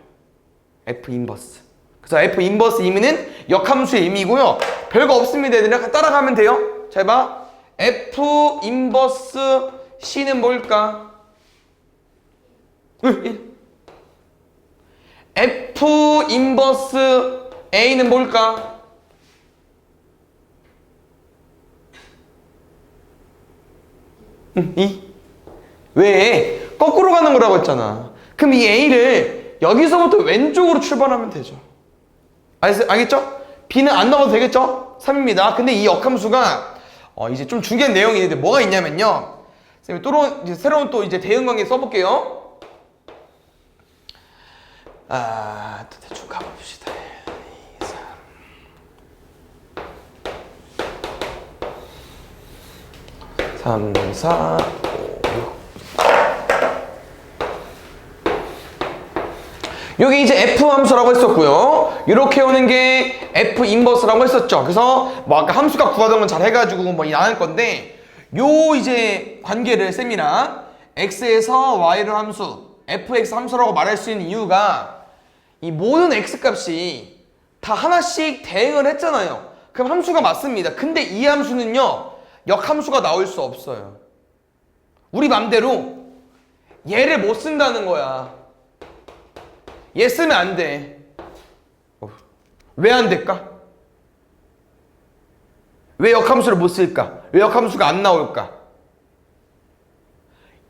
f 인버스. 그래서 f 인버스 의미는 역함수의 의미고요. 별거 없습니다. 얘들아 따라가면 돼요. 잘 봐. f 인버스 c는 뭘까? 1. f 인버스 a는 뭘까? 왜? 거꾸로 가는 거라고 했잖아. 그럼 이 a를 여기서부터 왼쪽으로 출발하면 되죠. 알겠죠? b는 안 넣어도 되겠죠? 3입니다. 근데 이 역함수가 이제 좀 중요한 내용이 있는데 뭐가 있냐면요. 쌤이 또 이제 새로운 또 이제 대응관계 써볼게요. 또 대충 가봅시다. 2, 3, 4, 5, 6. 여기 이제 f 함수라고 했었고요. 이렇게 오는 게 f 인버스라고 했었죠. 그래서 뭐 아까 함수값 구하던 건 잘 해가지고 뭐 나눌 건데, 요 이제 관계를 쌤이랑 x에서 y를 함수 fx 함수라고 말할 수 있는 이유가 이 모든 x 값이 다 하나씩 대응을 했잖아요. 그럼 함수가 맞습니다. 근데 이 함수는요 역함수가 나올 수 없어요. 우리 맘대로 얘를 못 쓴다는 거야. 얘 쓰면 안 돼. 왜 안 될까? 왜 역함수를 못 쓸까? 왜 역함수가 안 나올까?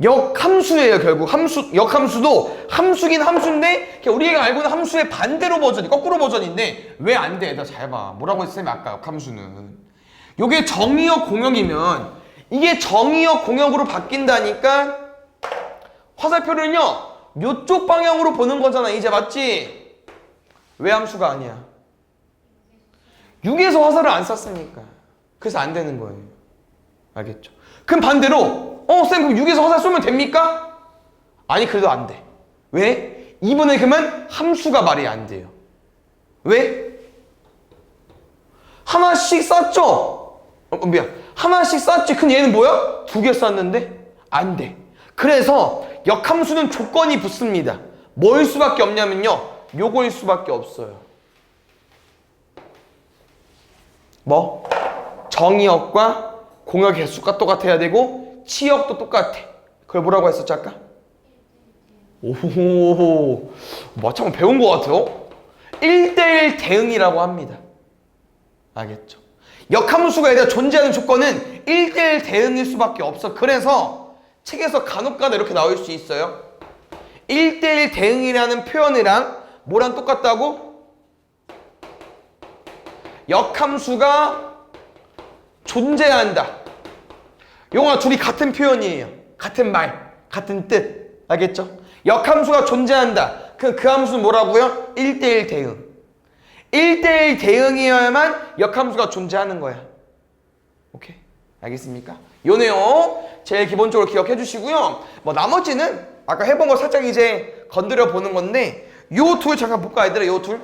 역함수예요. 결국 역함수도 함수긴 함수인데 우리가 알고 있는 함수의 반대로 버전이, 거꾸로 버전인데 왜 안 돼? 나 잘 봐. 뭐라고 했어요? 아까 역함수는 요게 정의역 공역이면 이게 정의역 공역으로 바뀐다니까 화살표를요 요쪽 방향으로 보는 거잖아. 이제 맞지? 왜 함수가 아니야? 6에서 화살을 안 쐈으니까. 그래서 안 되는 거예요. 알겠죠? 그럼 반대로 쌤 그럼 6에서 화살 쏘면 됩니까? 아니 그래도 안 돼. 왜? 이번에 그러면 함수가 말이 안 돼요. 왜? 하나씩 쐈죠? 미안. 하나씩 쐈지. 근데 얘는 뭐야? 2개 쐈는데? 안 돼. 그래서 역함수는 조건이 붙습니다. 뭐일 수밖에 없냐면요 요거일 수밖에 없어요. 뭐? 정의역과 공역 개수가 똑같아야 되고 치역도 똑같아. 그걸 뭐라고 했었지 아까? 오호, 마침 배운 것 같아요. 1대1 대응이라고 합니다. 알겠죠? 역함수가 얘들아 존재하는 조건은 1대1 대응일 수밖에 없어. 그래서 책에서 간혹가다 이렇게 나올 수 있어요. 1대1 대응이라는 표현이랑 뭐랑 똑같다고? 역함수가 존재한다. 요거랑 둘이 같은 표현이에요. 같은 말, 같은 뜻. 알겠죠? 역함수가 존재한다. 그 함수는 뭐라고요? 1대1 대응. 1대1 대응이어야만 역함수가 존재하는 거야. 오케이? 알겠습니까? 요 내용 제일 기본적으로 기억해 주시고요. 뭐 나머지는 아까 해본 거 살짝 이제 건드려 보는 건데 요 둘 잠깐 볼까 얘들아. 요 둘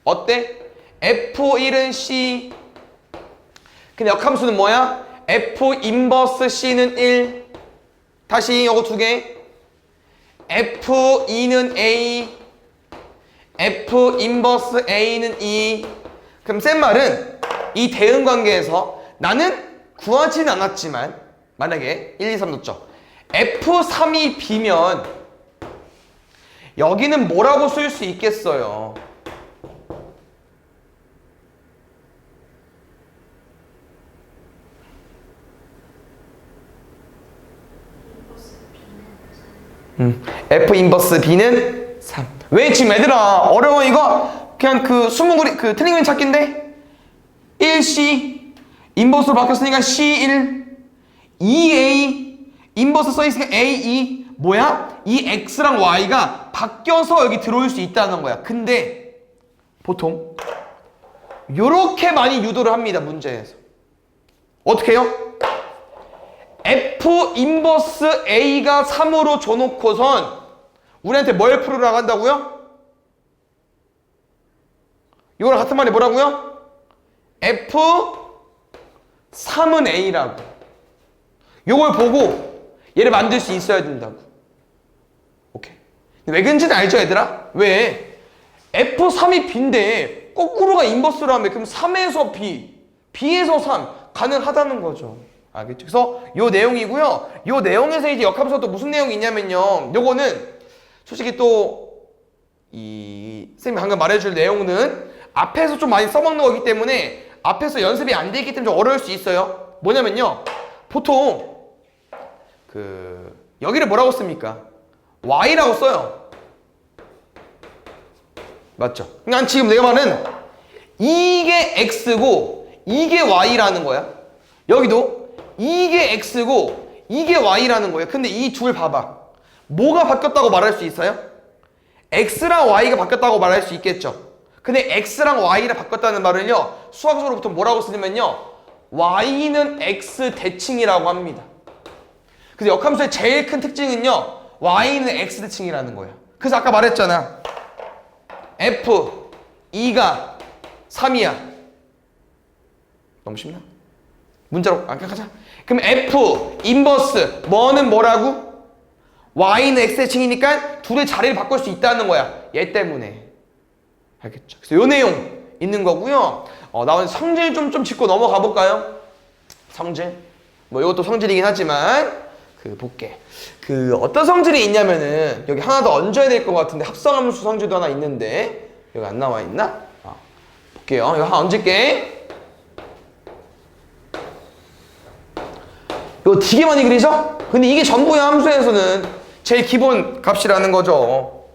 어때? F1은 C. 근데 역함수는 뭐야? F 인버스 C는 1. 다시 요거 두 개. F2는 A. F 인버스 A는 2. 그럼 쌤 말은 이 대응 관계에서 나는 구하지는 않았지만 만약에 1, 2, 3 넣죠. F3이 B면 여기는 뭐라고 쓸 수 있겠어요? F 인버스 B는 3. 왜 지금 얘들아 어려워 이거? 그냥 그 수문구리 그 틀린 그림 찾기인데 1C 인버스로 바뀌었으니까 C1 2A 인버스 써있으니까 A2 뭐야? 이 X랑 Y가 바뀌어서 여기 들어올 수 있다는 거야. 근데 보통 요렇게 많이 유도를 합니다. 문제에서 어떻게 해요? F 인버스 A가 3으로 줘놓고선 우리한테 뭘 풀으라고 한다고요? 이거랑 같은 말이 뭐라고요? F 3은 A라고. 요걸 보고 얘를 만들 수 있어야 된다고. 오케이. 왜 그런지는 알죠 얘들아? 왜? F3이 B인데 거꾸로가 인버스라며 그럼 3에서 B, B에서 3 가능하다는 거죠. 알겠죠? 그래서 요 내용이고요. 요 내용에서 이제 역함수가 또 무슨 내용이 있냐면요. 요거는 솔직히 또 이 쌤이 방금 말해줄 내용은 앞에서 좀 많이 써먹는 거기 때문에 앞에서 연습이 안 돼 있기 때문에 좀 어려울 수 있어요. 뭐냐면요. 보통 그 여기를 뭐라고 씁니까? Y라고 써요. 맞죠? 그러니까 지금 내가 말은 이게 X고 이게 Y라는 거야. 여기도 이게 X고 이게 Y라는 거예요. 근데 이 둘 봐봐. 뭐가 바뀌었다고 말할 수 있어요? X랑 Y가 바뀌었다고 말할 수 있겠죠. 근데 X랑 Y를 바꿨다는 말은요. 수학적으로부터 뭐라고 쓰냐면요. Y는 X 대칭이라고 합니다. 그래서 역함수의 제일 큰 특징은요. Y는 X 대칭이라는 거예요. 그래서 아까 말했잖아. F 2가 3이야. 너무 쉽나? 문자로 안 가자. 그럼 F 인버스 뭐는 뭐라고? Y는 X대칭이니까 둘의 자리를 바꿀 수 있다는 거야. 얘 때문에. 알겠죠? 그래서 요 내용 있는 거고요. 나온 성질 좀 짚고 넘어가 볼까요? 성질. 뭐 이것도 성질이긴 하지만 그 볼게. 그 어떤 성질이 있냐면은 여기 하나 더 얹어야 될 것 같은데 합성함수 성질도 하나 있는데 여기 안 나와 있나? 볼게요. 이거 하나 얹을게. 이거 되게 많이 그리죠? 근데 이게 전부야 함수에서는 제일 기본 값이라는 거죠.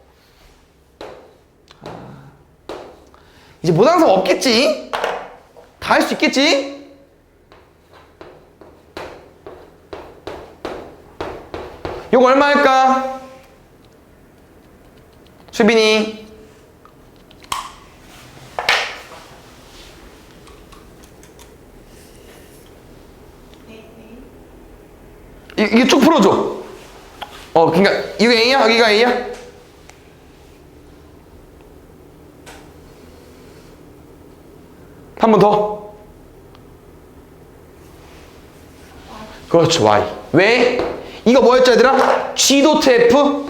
이제 못하는 사람 없겠지? 다 할 수 있겠지? 이거 얼마일까? 수빈이 이게 쭉 풀어줘. 그러니까 이거 A야? 여기가 A야? 한 번 더. 그렇죠. Y. 왜? 이거 뭐였죠 얘들아? G 도트 F?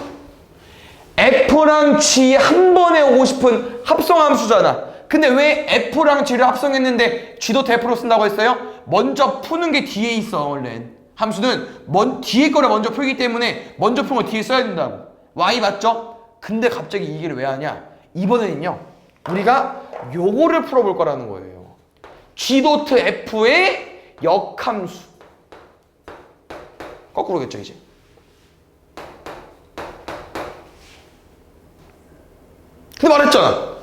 F랑 G 한 번에 오고 싶은 합성함수잖아. 근데 왜 F랑 G를 합성했는데 G 도트 F로 쓴다고 했어요? 먼저 푸는 게 뒤에 있어 원래. 함수는 뒤에 거를 먼저 풀기 때문에 먼저 푸는 걸 뒤에 써야 된다고. Y 맞죠? 근데 갑자기 이 얘기를 왜 하냐? 이번에는요. 우리가 요거를 풀어볼 거라는 거예요. G 도트 F의 역함수. 거꾸로겠죠 이제. 근데 말했잖아.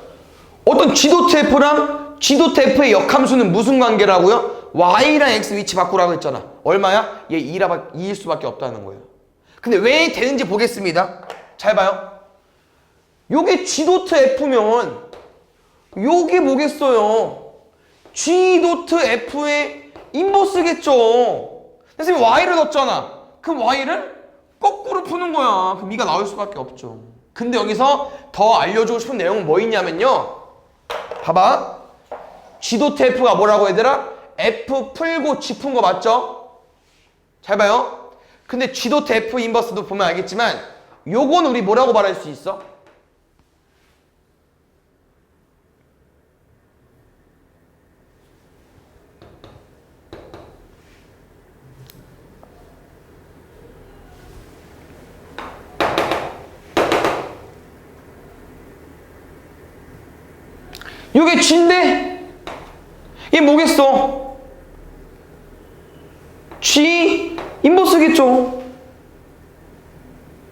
어떤 G 도트 F랑 G 도트 F의 역함수는 무슨 관계라고요? Y랑 X 위치 바꾸라고 했잖아. 얼마야? 얘 2일 수밖에 없다는 거예요. 근데 왜 되는지 보겠습니다. 잘 봐요. 요게 G 도트 F면 요게 뭐겠어요? G 도트 F의 인버스겠죠. 선생님이 Y를 넣었잖아. 그럼 Y를 거꾸로 푸는 거야. 그럼 2가 나올 수밖에 없죠. 근데 여기서 더 알려주고 싶은 내용은 뭐 있냐면요. 봐봐. G 도트 F가 뭐라고 얘들아? F 풀고 G 푼 거 맞죠? 잘 봐요. 근데 G 도트 F 인버스도 보면 알겠지만 요건 우리 뭐라고 말할 수 있어? 요게 G인데 이게 뭐겠어? G 인버스겠죠.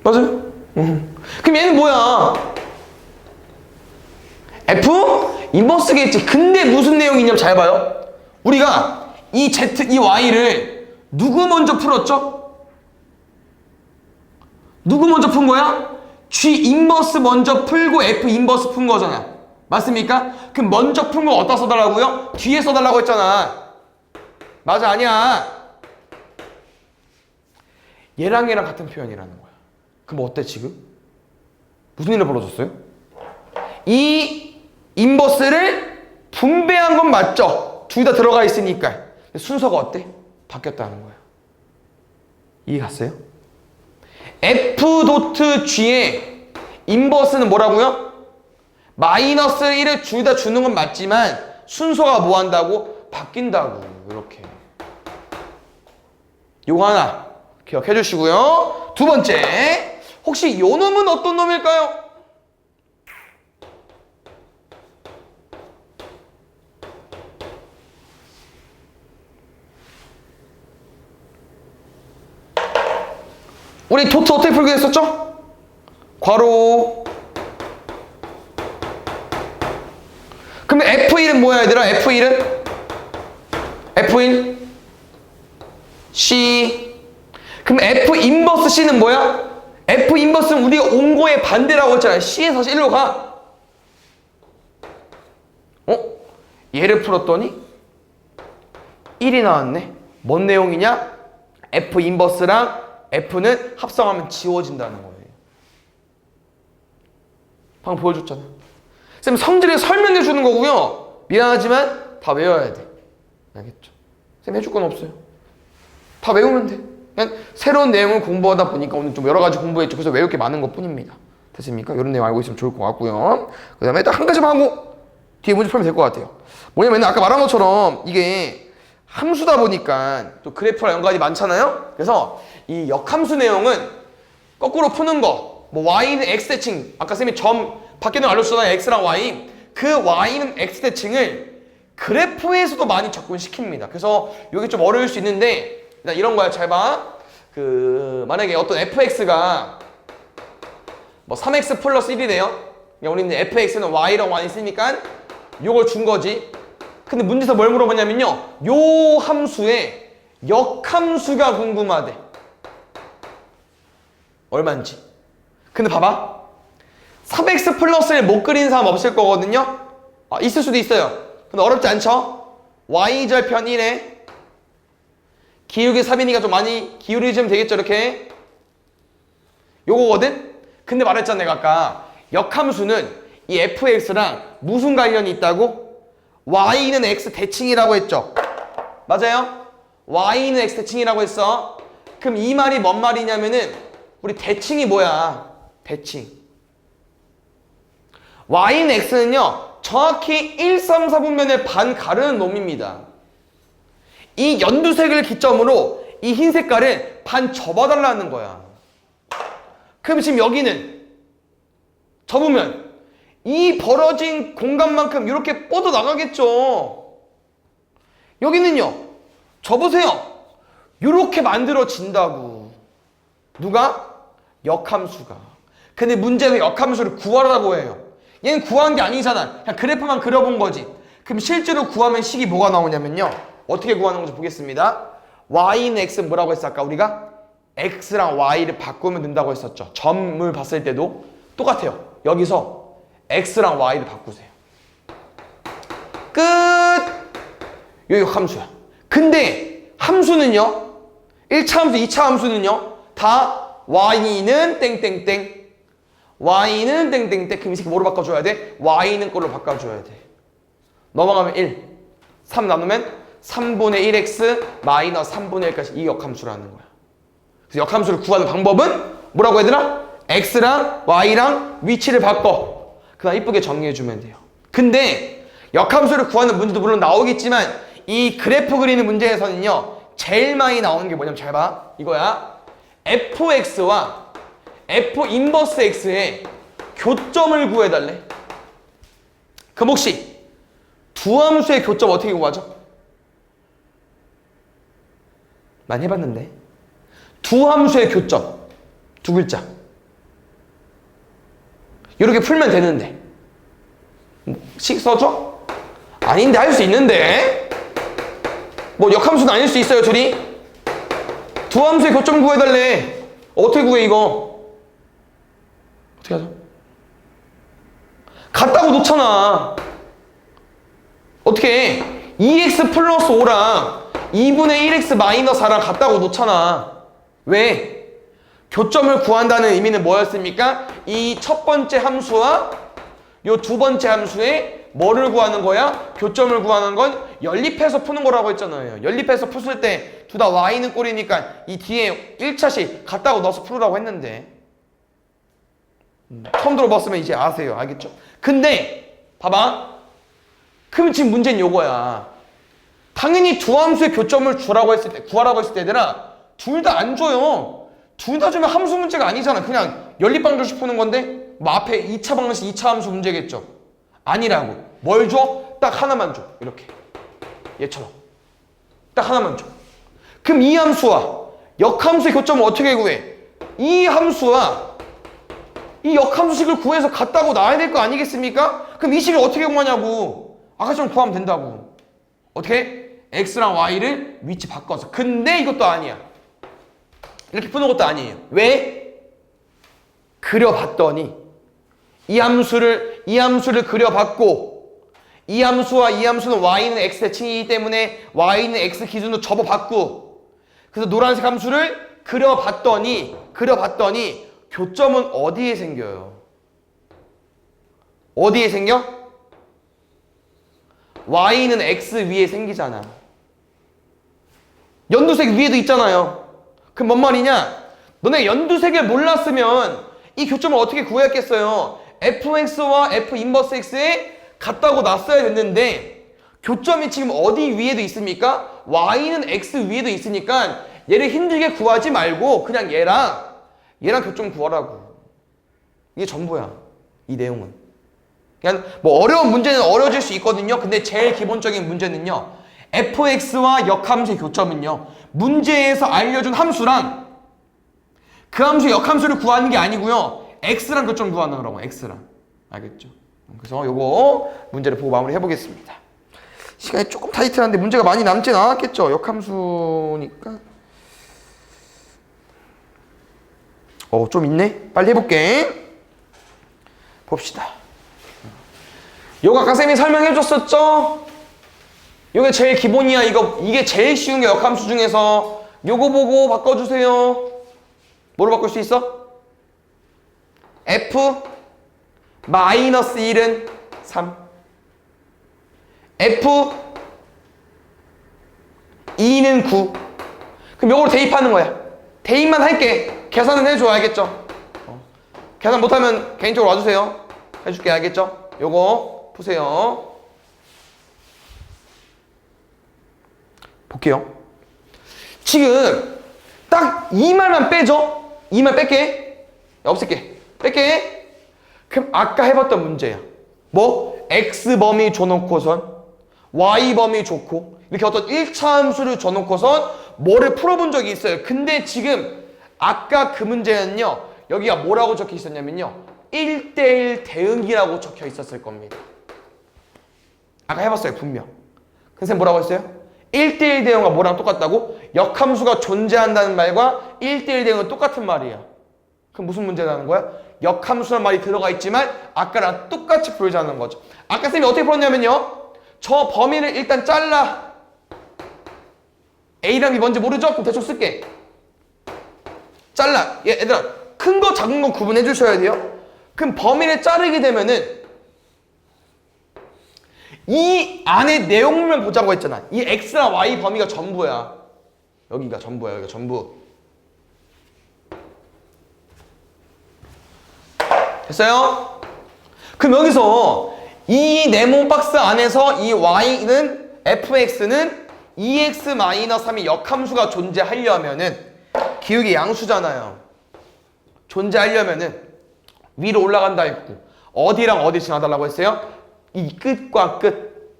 맞아요? 그럼 얘는 뭐야? F 인버스겠지. 근데 무슨 내용이 있냐면 잘 봐요. 우리가 이 Z, 이 Y를 누구 먼저 풀었죠? 누구 먼저 푼 거야? G 인버스 먼저 풀고 F 인버스 푼 거잖아. 맞습니까? 그럼 먼저 푼 거 어디다 써달라고요? 뒤에 써달라고 했잖아. 맞아, 아니야. 얘랑 얘랑 같은 표현이라는 거야. 그럼 어때 지금? 무슨 일이 벌어졌어요? 이 인버스를 분배한 건 맞죠? 둘 다 들어가 있으니까. 근데 순서가 어때? 바뀌었다는 거야. 이해 갔어요? F.G의 인버스는 뭐라고요? 마이너스 1을 둘 다 주는 건 맞지만 순서가 뭐 한다고? 바뀐다고. 이렇게. 요거 하나 기억해 주시고요. 두 번째, 혹시 요 놈은 어떤 놈일까요? 우리 도트 어떻게 풀게 했었죠? 괄호. 그러면 F1은 뭐야 얘들아? F1은? F1 C. 그럼 F 인버스 C는 뭐야? F 인버스는 우리가 온 거의 반대라고 했잖아요. C에서 1로 가. 얘를 풀었더니 1이 나왔네. 뭔 내용이냐? F 인버스랑 F는 합성하면 지워진다는 거예요. 방금 보여줬잖아. 쌤 성질을 설명해 주는 거고요. 미안하지만 다 외워야 돼. 알겠죠? 쌤 해줄 건 없어요. 다 외우면 돼. 그냥 새로운 내용을 공부하다 보니까 오늘 좀 여러 가지 공부했죠. 그래서 외울 게 많은 것 뿐입니다. 됐습니까? 이런 내용 알고 있으면 좋을 것 같고요. 그 다음에 딱 한 가지만 하고 뒤에 문제 풀면 될 것 같아요. 뭐냐면 아까 말한 것처럼 이게 함수다 보니까 또 그래프랑 연관이 많잖아요. 그래서 이 역함수 내용은 거꾸로 푸는 거, 뭐 y는 x 대칭, 아까 쌤이 점 밖에는 알려주잖아요. x랑 y. 그 y는 x 대칭을 그래프에서도 많이 접근시킵니다. 그래서 이게 좀 어려울 수 있는데 일단 이런 거야. 잘 봐. 만약에 어떤 fx가 뭐 3x 플러스 1이래요. 우리는 fx는 y랑 y 있으니까 요걸 준 거지. 근데 문제에서 뭘 물어보냐면요. 요 함수의 역함수가 궁금하대. 얼마인지. 근데 봐봐. 3x 플러스 1 못 그린 사람 없을 거거든요. 있을 수도 있어요. 근데 어렵지 않죠? y절편 1에 기울기 3이니까 좀 많이 기울이시면 되겠죠. 이렇게. 요거거든? 근데 말했잖아 내가 아까. 역함수는 이 fx랑 무슨 관련이 있다고? y는 x 대칭이라고 했죠. 맞아요? y는 x 대칭이라고 했어. 그럼 이 말이 뭔 말이냐면은 우리 대칭이 뭐야? 대칭. y는 x는요. 정확히 1, 3, 4분면의 반 가르는 놈입니다. 이 연두색을 기점으로 이 흰 색깔을 반 접어달라는 거야. 그럼 지금 여기는 접으면 이 벌어진 공간만큼 이렇게 뻗어 나가겠죠. 여기는요. 접으세요. 이렇게 만들어진다고. 누가? 역함수가. 근데 문제는 역함수를 구하라고 해요. 얘는 구한 게 아니잖아. 그냥 그래프만 그려본 거지. 그럼 실제로 구하면 식이 뭐가 나오냐면요. 어떻게 구하는 건지 보겠습니다. y는 x는 뭐라고 했어? 아까 우리가 x랑 y를 바꾸면 된다고 했었죠. 점을 봤을 때도 똑같아요. 여기서 x랑 y를 바꾸세요. 끝! 여기 함수야. 근데 함수는요. 1차 함수, 2차 함수는요. 다 y는 땡땡땡 y는 땡땡땡. 그럼 이 새끼 뭐로 바꿔줘야 돼? y는 걸로 바꿔줘야 돼. 넘어가면 1 3 나누면 3분의 1x 마이너스 3분의 1까지 이 역함수라는 거야. 그래서 역함수를 구하는 방법은 뭐라고 해야 되나? x랑 y랑 위치를 바꿔. 그냥 이쁘게 정리해주면 돼요. 근데 역함수를 구하는 문제도 물론 나오겠지만 이 그래프 그리는 문제에서는요. 제일 많이 나오는 게 뭐냐면 잘 봐. 이거야. fx와 f 인버스 x의 교점을 구해달래. 그럼 혹시 두 함수의 교점 어떻게 구하죠? 많이 해봤는데. 두 함수의 교점. 두 글자. 이렇게 풀면 되는데. 식 써줘? 아닌데 할 수 있는데. 뭐 역함수는 아닐 수 있어요, 둘이? 두 함수의 교점 구해달래. 어떻게 구해, 이거? 어떻게 하죠? 같다고 놓잖아. 어떻게 해? 2x 플러스 5랑 2분의 1x 마이너스 4랑 같다고 놓잖아. 왜? 교점을 구한다는 의미는 뭐였습니까? 이 첫 번째 함수와 요 두 번째 함수에 뭐를 구하는 거야? 교점을 구하는 건 연립해서 푸는 거라고 했잖아요. 연립해서 푸실 때 둘 다 y는 꼴이니까 이 뒤에 1차식 같다고 넣어서 풀으라고 했는데 처음 들어봤으면 이제 아세요. 알겠죠? 근데 봐봐. 그럼 지금 문제는 요거야. 당연히 두 함수의 교점을 주라고 했을 때, 구하라고 했을 때 얘들아 둘 다 안 줘요. 둘 다 주면 함수 문제가 아니잖아. 그냥 연립방정식 푸는 건데 뭐 앞에 2차 방정식 2차 함수 문제겠죠. 아니라고. 뭘 줘? 딱 하나만 줘. 이렇게. 얘처럼. 딱 하나만 줘. 그럼 이 함수와 역함수의 교점을 어떻게 구해? 이 함수와 이 역함수식을 구해서 같다고 나와야 될 거 아니겠습니까? 그럼 이 식을 어떻게 구하냐고. 아까처럼 구하면 된다고. 어떻게? x랑 y를 위치 바꿔서. 근데 이것도 아니야. 이렇게 푸는 것도 아니에요. 왜? 그려봤더니 이 함수를 그려봤고 이 함수와 이 함수는 y는 x 대칭이기 때문에 y는 x 기준으로 접어봤고 그래서 노란색 함수를 그려봤더니 교점은 어디에 생겨요? 어디에 생겨? y는 x 위에 생기잖아. 연두색 위에도 있잖아요. 그럼 뭔 말이냐? 너네 연두색을 몰랐으면 이 교점을 어떻게 구했겠어요? fx와 f 인버스 x에 같다고 놨어야 됐는데 교점이 지금 어디 위에도 있습니까? y는 x 위에도 있으니까 얘를 힘들게 구하지 말고 그냥 얘랑 교점 구하라고. 이게 전부야. 이 내용은. 그냥 뭐 어려운 문제는 어려워질 수 있거든요. 근데 제일 기본적인 문제는요. fx와 역함수의 교점은요. 문제에서 알려준 함수랑 그 함수의 역함수를 구하는 게 아니고요. x랑 교점 구하는 거라고. x랑. 알겠죠? 그래서 요거 문제를 보고 마무리 해보겠습니다. 시간이 조금 타이트한데 문제가 많이 남진 않았겠죠? 역함수니까. 좀 있네? 빨리 해볼게. 봅시다. 요거 아까 쌤이 설명해줬었죠? 요게 제일 기본이야. 이게 제일 쉬운 게 역함수 중에서. 요거 보고 바꿔주세요. 뭐로 바꿀 수 있어? f 마이너스 1은 3. f 2는 9. 그럼 요걸 대입하는 거야. 대입만 할게. 계산은 해줘. 알겠죠? 계산 못하면 개인적으로 와주세요. 해줄게. 알겠죠? 요거 푸세요. 볼게요. 지금 딱 이 말만 빼죠? 이 말 뺄게. 없앨게. 뺄게. 그럼 아까 해봤던 문제야. 뭐? x범위 줘놓고선 y범위 좋고 이렇게 어떤 1차 함수를 줘놓고선 뭐를 풀어본 적이 있어요. 근데 지금 아까 그 문제는요. 여기가 뭐라고 적혀 있었냐면요. 1대1 대응이라고 적혀 있었을 겁니다. 아까 해봤어요. 분명. 선생님 뭐라고 했어요? 1대1 대응과 뭐랑 똑같다고? 역함수가 존재한다는 말과 1대1 대응은 똑같은 말이야. 그럼 무슨 문제라는 거야? 역함수란 말이 들어가 있지만 아까랑 똑같이 풀자는 거죠. 아까 쌤이 어떻게 풀었냐면요. 저 범위를 일단 잘라. A랑 B 뭔지 모르죠? 그럼 대충 쓸게. 잘라. 얘들아 큰 거 작은 거 구분해 주셔야 돼요. 그럼 범위를 자르게 되면은 이 안에 내용물만 보자고 했잖아. 이 x랑 y 범위가 전부야. 여기가 전부야. 여기가 전부. 됐어요? 그럼 여기서 이 네모 박스 안에서 이 y는 fx는 2x-3의 역함수가 존재하려면은 기울기 양수잖아요. 존재하려면은 위로 올라간다 했고 어디랑 어디 지나달라고 했어요? 이 끝과 끝.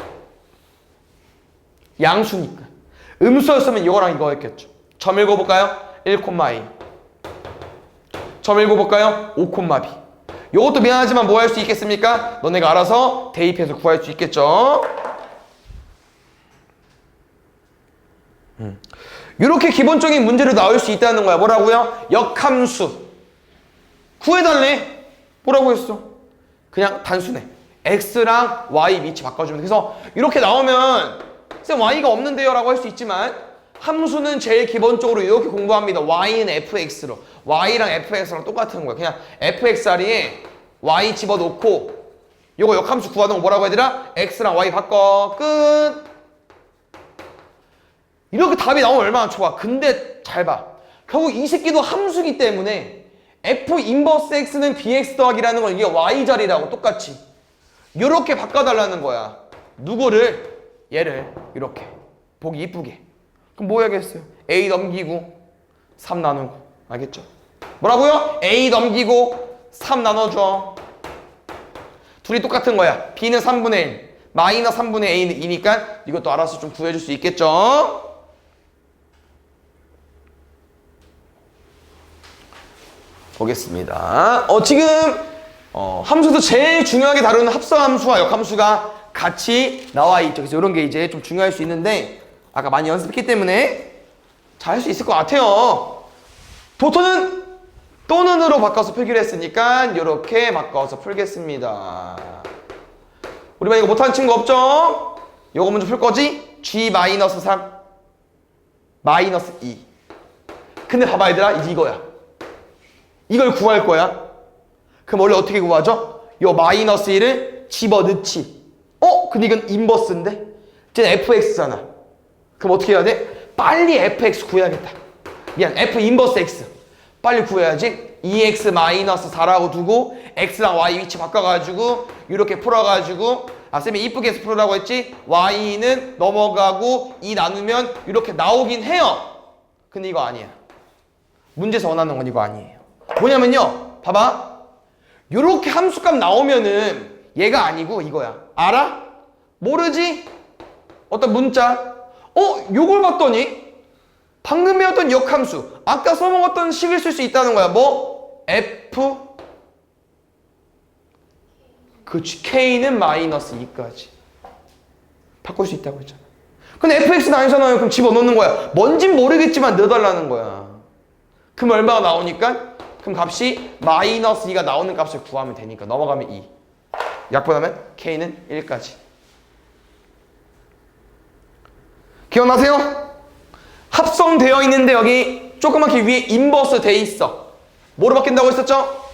양수니까. 음수였으면 이거랑 이거였겠죠. 점 읽어볼까요? 1,2. 점 읽어볼까요? 5,B. 요것도 미안하지만 뭐 할 수 있겠습니까? 너네가 알아서 대입해서 구할 수 있겠죠. 이렇게 기본적인 문제로 나올 수 있다는 거야. 뭐라고요? 역함수 구해달래. 뭐라고 했어? 그냥 단순해. x랑 y 위치 바꿔주면 돼. 그래서 이렇게 나오면 쌤 y가 없는데요 라고 할 수 있지만 함수는 제일 기본적으로 이렇게 공부합니다. y는 fx로. y랑 fx랑 똑같은 거야. 그냥 fx 자리에 y 집어넣고 요거 역함수 구하는 거 뭐라고 해야 되나? x랑 y 바꿔. 끝. 이렇게 답이 나오면 얼마나 좋아. 근데 잘 봐. 결국 이 새끼도 함수기 때문에 f 인버스 x는 bx 더하기라는 건 이게 y 자리라고 똑같이 이렇게 바꿔달라는 거야. 누구를? 얘를 이렇게 보기 이쁘게. 그럼 뭐 해야겠어요? a 넘기고 3 나누고. 알겠죠? 뭐라고요? a 넘기고 3 나눠줘. 둘이 똑같은 거야. b는 3분의 1 마이너스 3분의 a는 2니까 이것도 알아서 좀 구해줄 수 있겠죠? 보겠습니다. 지금 함수에서 제일 중요하게 다루는 합성함수와 역함수가 같이 나와 있죠. 그래서 이런 게 이제 좀 중요할 수 있는데 아까 많이 연습했기 때문에 잘 할 수 있을 것 같아요. 도토는 또는으로 바꿔서 풀기로 했으니까 이렇게 바꿔서 풀겠습니다. 우리 반 이거 못하는 친구 없죠? 이거 먼저 풀 거지? g-3 마이너스 2. 근데 봐봐 얘들아, 이거야. 이걸 구할 거야. 그럼 원래 어떻게 구하죠? 요 마이너스 1을 집어넣지. 근데 이건 인버스인데? 쟤는 fx잖아. 그럼 어떻게 해야 돼? 빨리 fx 구해야겠다. 미안, f 인버스 x. 빨리 구해야지. 2x 마이너스 4라고 두고 x랑 y 위치 바꿔가지고 이렇게 풀어가지고 쌤이 이쁘게 해서 풀으라고 했지? y는 넘어가고 2 나누면 이렇게 나오긴 해요. 근데 이거 아니야. 문제에서 원하는 건 이거 아니에요. 뭐냐면요, 봐봐. 요렇게 함수값 나오면은 얘가 아니고 이거야. 알아? 모르지? 어떤 문자. 요걸 봤더니 방금 배웠던 역함수, 아까 써먹었던 식을 쓸 수 있다는 거야. 뭐? f 그치, k는 마이너스 2까지 바꿀 수 있다고 했잖아. 근데 fx는 아니잖아요. 그럼 집어넣는 거야. 뭔진 모르겠지만 넣어달라는 거야. 그럼 얼마가 나오니까? 그럼 값이 마이너스 2가 나오는 값을 구하면 되니까 넘어가면 2. 약분하면 k는 1까지. 기억나세요? 합성되어 있는데 여기 조그맣게 위에 인버스 돼 있어. 뭐로 바뀐다고 했었죠?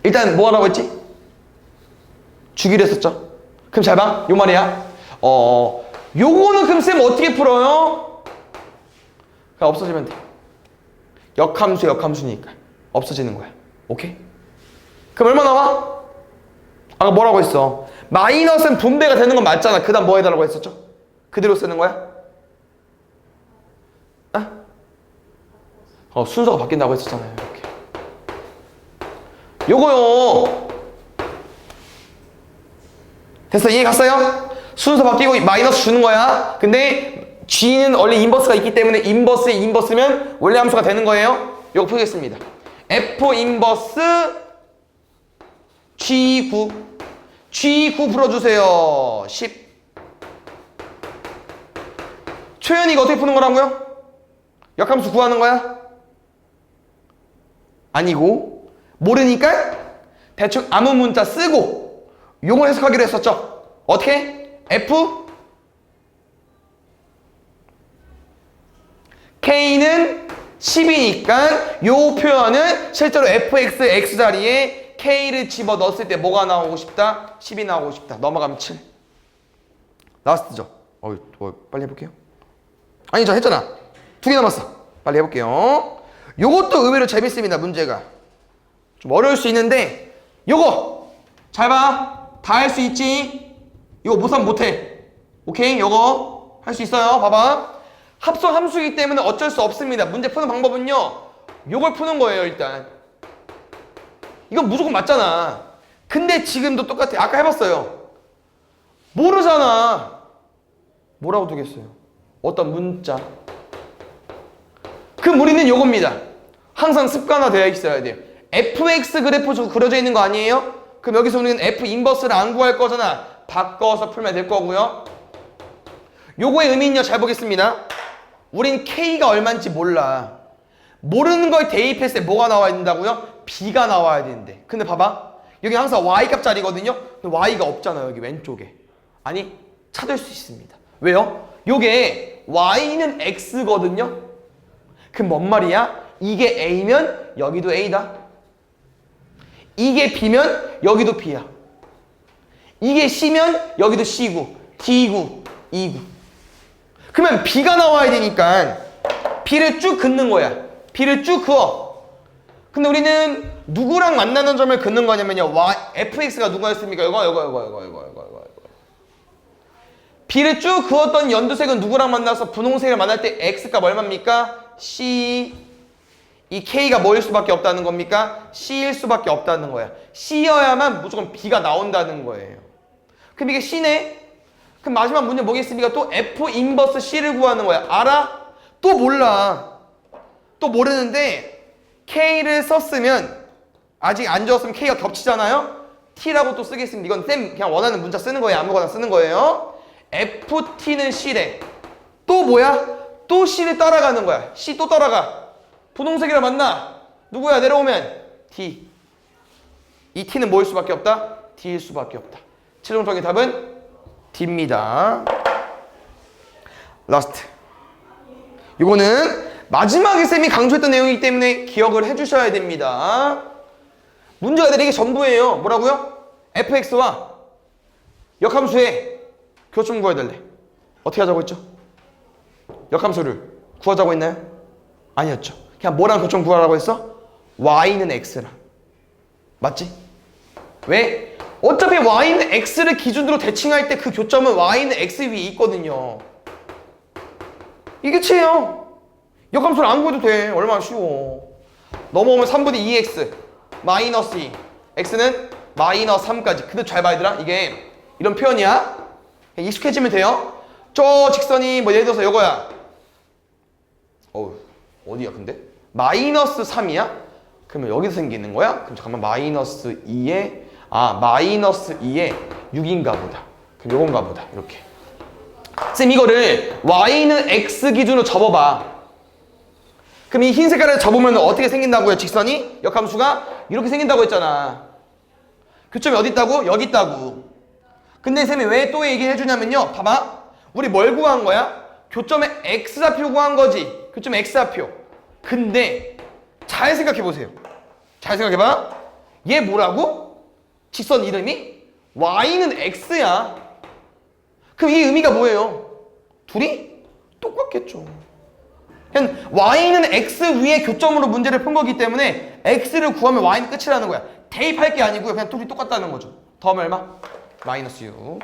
일단 뭐 하라고 했지? 주기로 했었죠? 그럼 잘 봐. 요 말이야. 요거는 그럼 쌤 어떻게 풀어요? 그냥 없어지면 돼. 역함수니까 없어지는 거야. 오케이? 그럼 얼마 나와? 아까 뭐라고 했어? 마이너스는 분배가 되는 건 맞잖아. 그 다음 뭐 해달라고 했었죠? 그대로 쓰는 거야? 순서가 바뀐다고 했었잖아요. 이렇게. 요거요. 됐어? 이해 갔어요? 순서 바뀌고 마이너스 주는 거야. 근데 g는 원래 인버스가 있기 때문에 인버스에 인버스면 원래 함수가 되는 거예요. 요거 풀겠습니다. f 인버스 G9 풀어주세요. 10. 초연이가 어떻게 푸는 거라고요? 역함수 구하는 거야? 아니고 모르니까 대충 아무 문자 쓰고 용을 해석하기로 했었죠. 어떻게? F K는 10이니까 요 표현은 실제로 fx x 자리에 K를 집어넣었을 때 뭐가 나오고 싶다? 10이 나오고 싶다. 넘어가면 7. 나왔을 때죠? 빨리 해볼게요. 아니죠, 했잖아. 2개 남았어. 빨리 해볼게요. 요것도 의외로 재밌습니다. 문제가 좀 어려울 수 있는데 요거 잘 봐. 다 할 수 있지? 이거 못하면 못해. 오케이? 요거 할 수 있어요. 봐봐. 합성 함수이기 때문에 어쩔 수 없습니다. 문제 푸는 방법은요, 요걸 푸는 거예요. 일단 이건 무조건 맞잖아. 근데 지금도 똑같아. 아까 해봤어요. 모르잖아. 뭐라고 두겠어요? 어떤 문자. 그럼 우리는 요겁니다. 항상 습관화되어 있어야 돼요. fx 그래프 그려져 있는 거 아니에요? 그럼 여기서 우리는 f 인버스를 안 구할 거잖아. 바꿔서 풀면 될 거고요. 요거의 의미는요. 잘 보겠습니다. 우린 k가 얼마인지 몰라. 모르는 걸 대입했을 때 뭐가 나와야 된다고요? b가 나와야 되는데. 근데 봐봐. 여기 항상 y값 자리거든요. 근데 y가 없잖아요. 여기 왼쪽에. 아니, 찾을 수 있습니다. 왜요? 요게 y는 x거든요. 그럼 뭔 말이야? 이게 a면 여기도 a다. 이게 b면 여기도 b야. 이게 c면 여기도 c고 d고 e고. 그러면 b가 나와야 되니까 b를 쭉 긋는 거야. b를 쭉 그어. 근데 우리는 누구랑 만나는 점을 긋는 거냐면요. fx가 누구였습니까? 이거. b를 쭉 그었던 연두색은 누구랑 만나서 분홍색을 만날 때 x값 얼마입니까? c. 이 k가 뭐일 수밖에 없다는 겁니까? c일 수밖에 없다는 거야. c여야만 무조건 b가 나온다는 거예요. 그럼 이게 c네? 그럼 마지막 문제 뭐겠습니까? 또 f 인버스 c를 구하는 거야. 알아? 또 몰라. 또 모르는데 k를 썼으면 아직 안 적었으면 k가 겹치잖아요? t라고 또 쓰겠습니다. 이건 쌤 그냥 원하는 문자 쓰는 거예요. 아무거나 쓰는 거예요. ft는 c래. 또 뭐야? 또 c를 따라가는 거야. c 또 따라가. 분홍색이랑 만나. 누구야? 내려오면 d. 이 t는 뭐일 수밖에 없다? d일 수밖에 없다. 최종적인 답은 d입니다. 라스트. 이거는 마지막에 쌤이 강조했던 내용이기 때문에 기억을 해주셔야 됩니다. 문제가 되는 게 전부예요. 뭐라고요? fx와 역함수의 교점 구해야 될래. 어떻게 하자고 했죠? 역함수를 구하자고 했나요? 아니었죠. 그냥 뭐랑 교점 구하라고 했어? y는 x랑. 맞지? 왜? 어차피 y는 x를 기준으로 대칭할 때 그 교점은 y는 x 위에 있거든요. 이게 끝이에요. 역함수를 안 구해도 돼. 얼마나 쉬워. 넘어오면 3분의 2x 마이너스 2 x는 마이너스 3까지. 근데 잘 봐 얘들아. 이게 이런 표현이야. 익숙해지면 돼요. 저 직선이 뭐 예를 들어서 이거야. 어디야 근데? 마이너스 3이야? 그러면 여기서 생기는 거야? 그럼 잠깐만 마이너스 2에 마이너스 2에 6인가 보다. 그럼 요건가 보다. 이렇게. 쌤 이거를 y는 x 기준으로 접어봐. 그럼 이 흰 색깔을 접으면 어떻게 생긴다고요? 직선이? 역함수가 이렇게 생긴다고 했잖아. 교점이 어디 있다고? 여기 있다고. 근데 쌤이 왜 또 얘기해 주냐면요. 봐봐. 우리 뭘 구한 거야? 교점의 x좌표 구한 거지. 교점의 x좌표. 근데 잘 생각해 보세요. 잘 생각해봐. 얘 뭐라고? 직선 이름이 y는 x야. 그럼 이 의미가 뭐예요? 둘이 똑같겠죠. 그냥 y는 x 위에 교점으로 문제를 푼 거기 때문에 x를 구하면 y는 끝이라는 거야. 대입할 게 아니고요. 그냥 둘이 똑같다는 거죠. 더하면 얼마? 마이너스 6.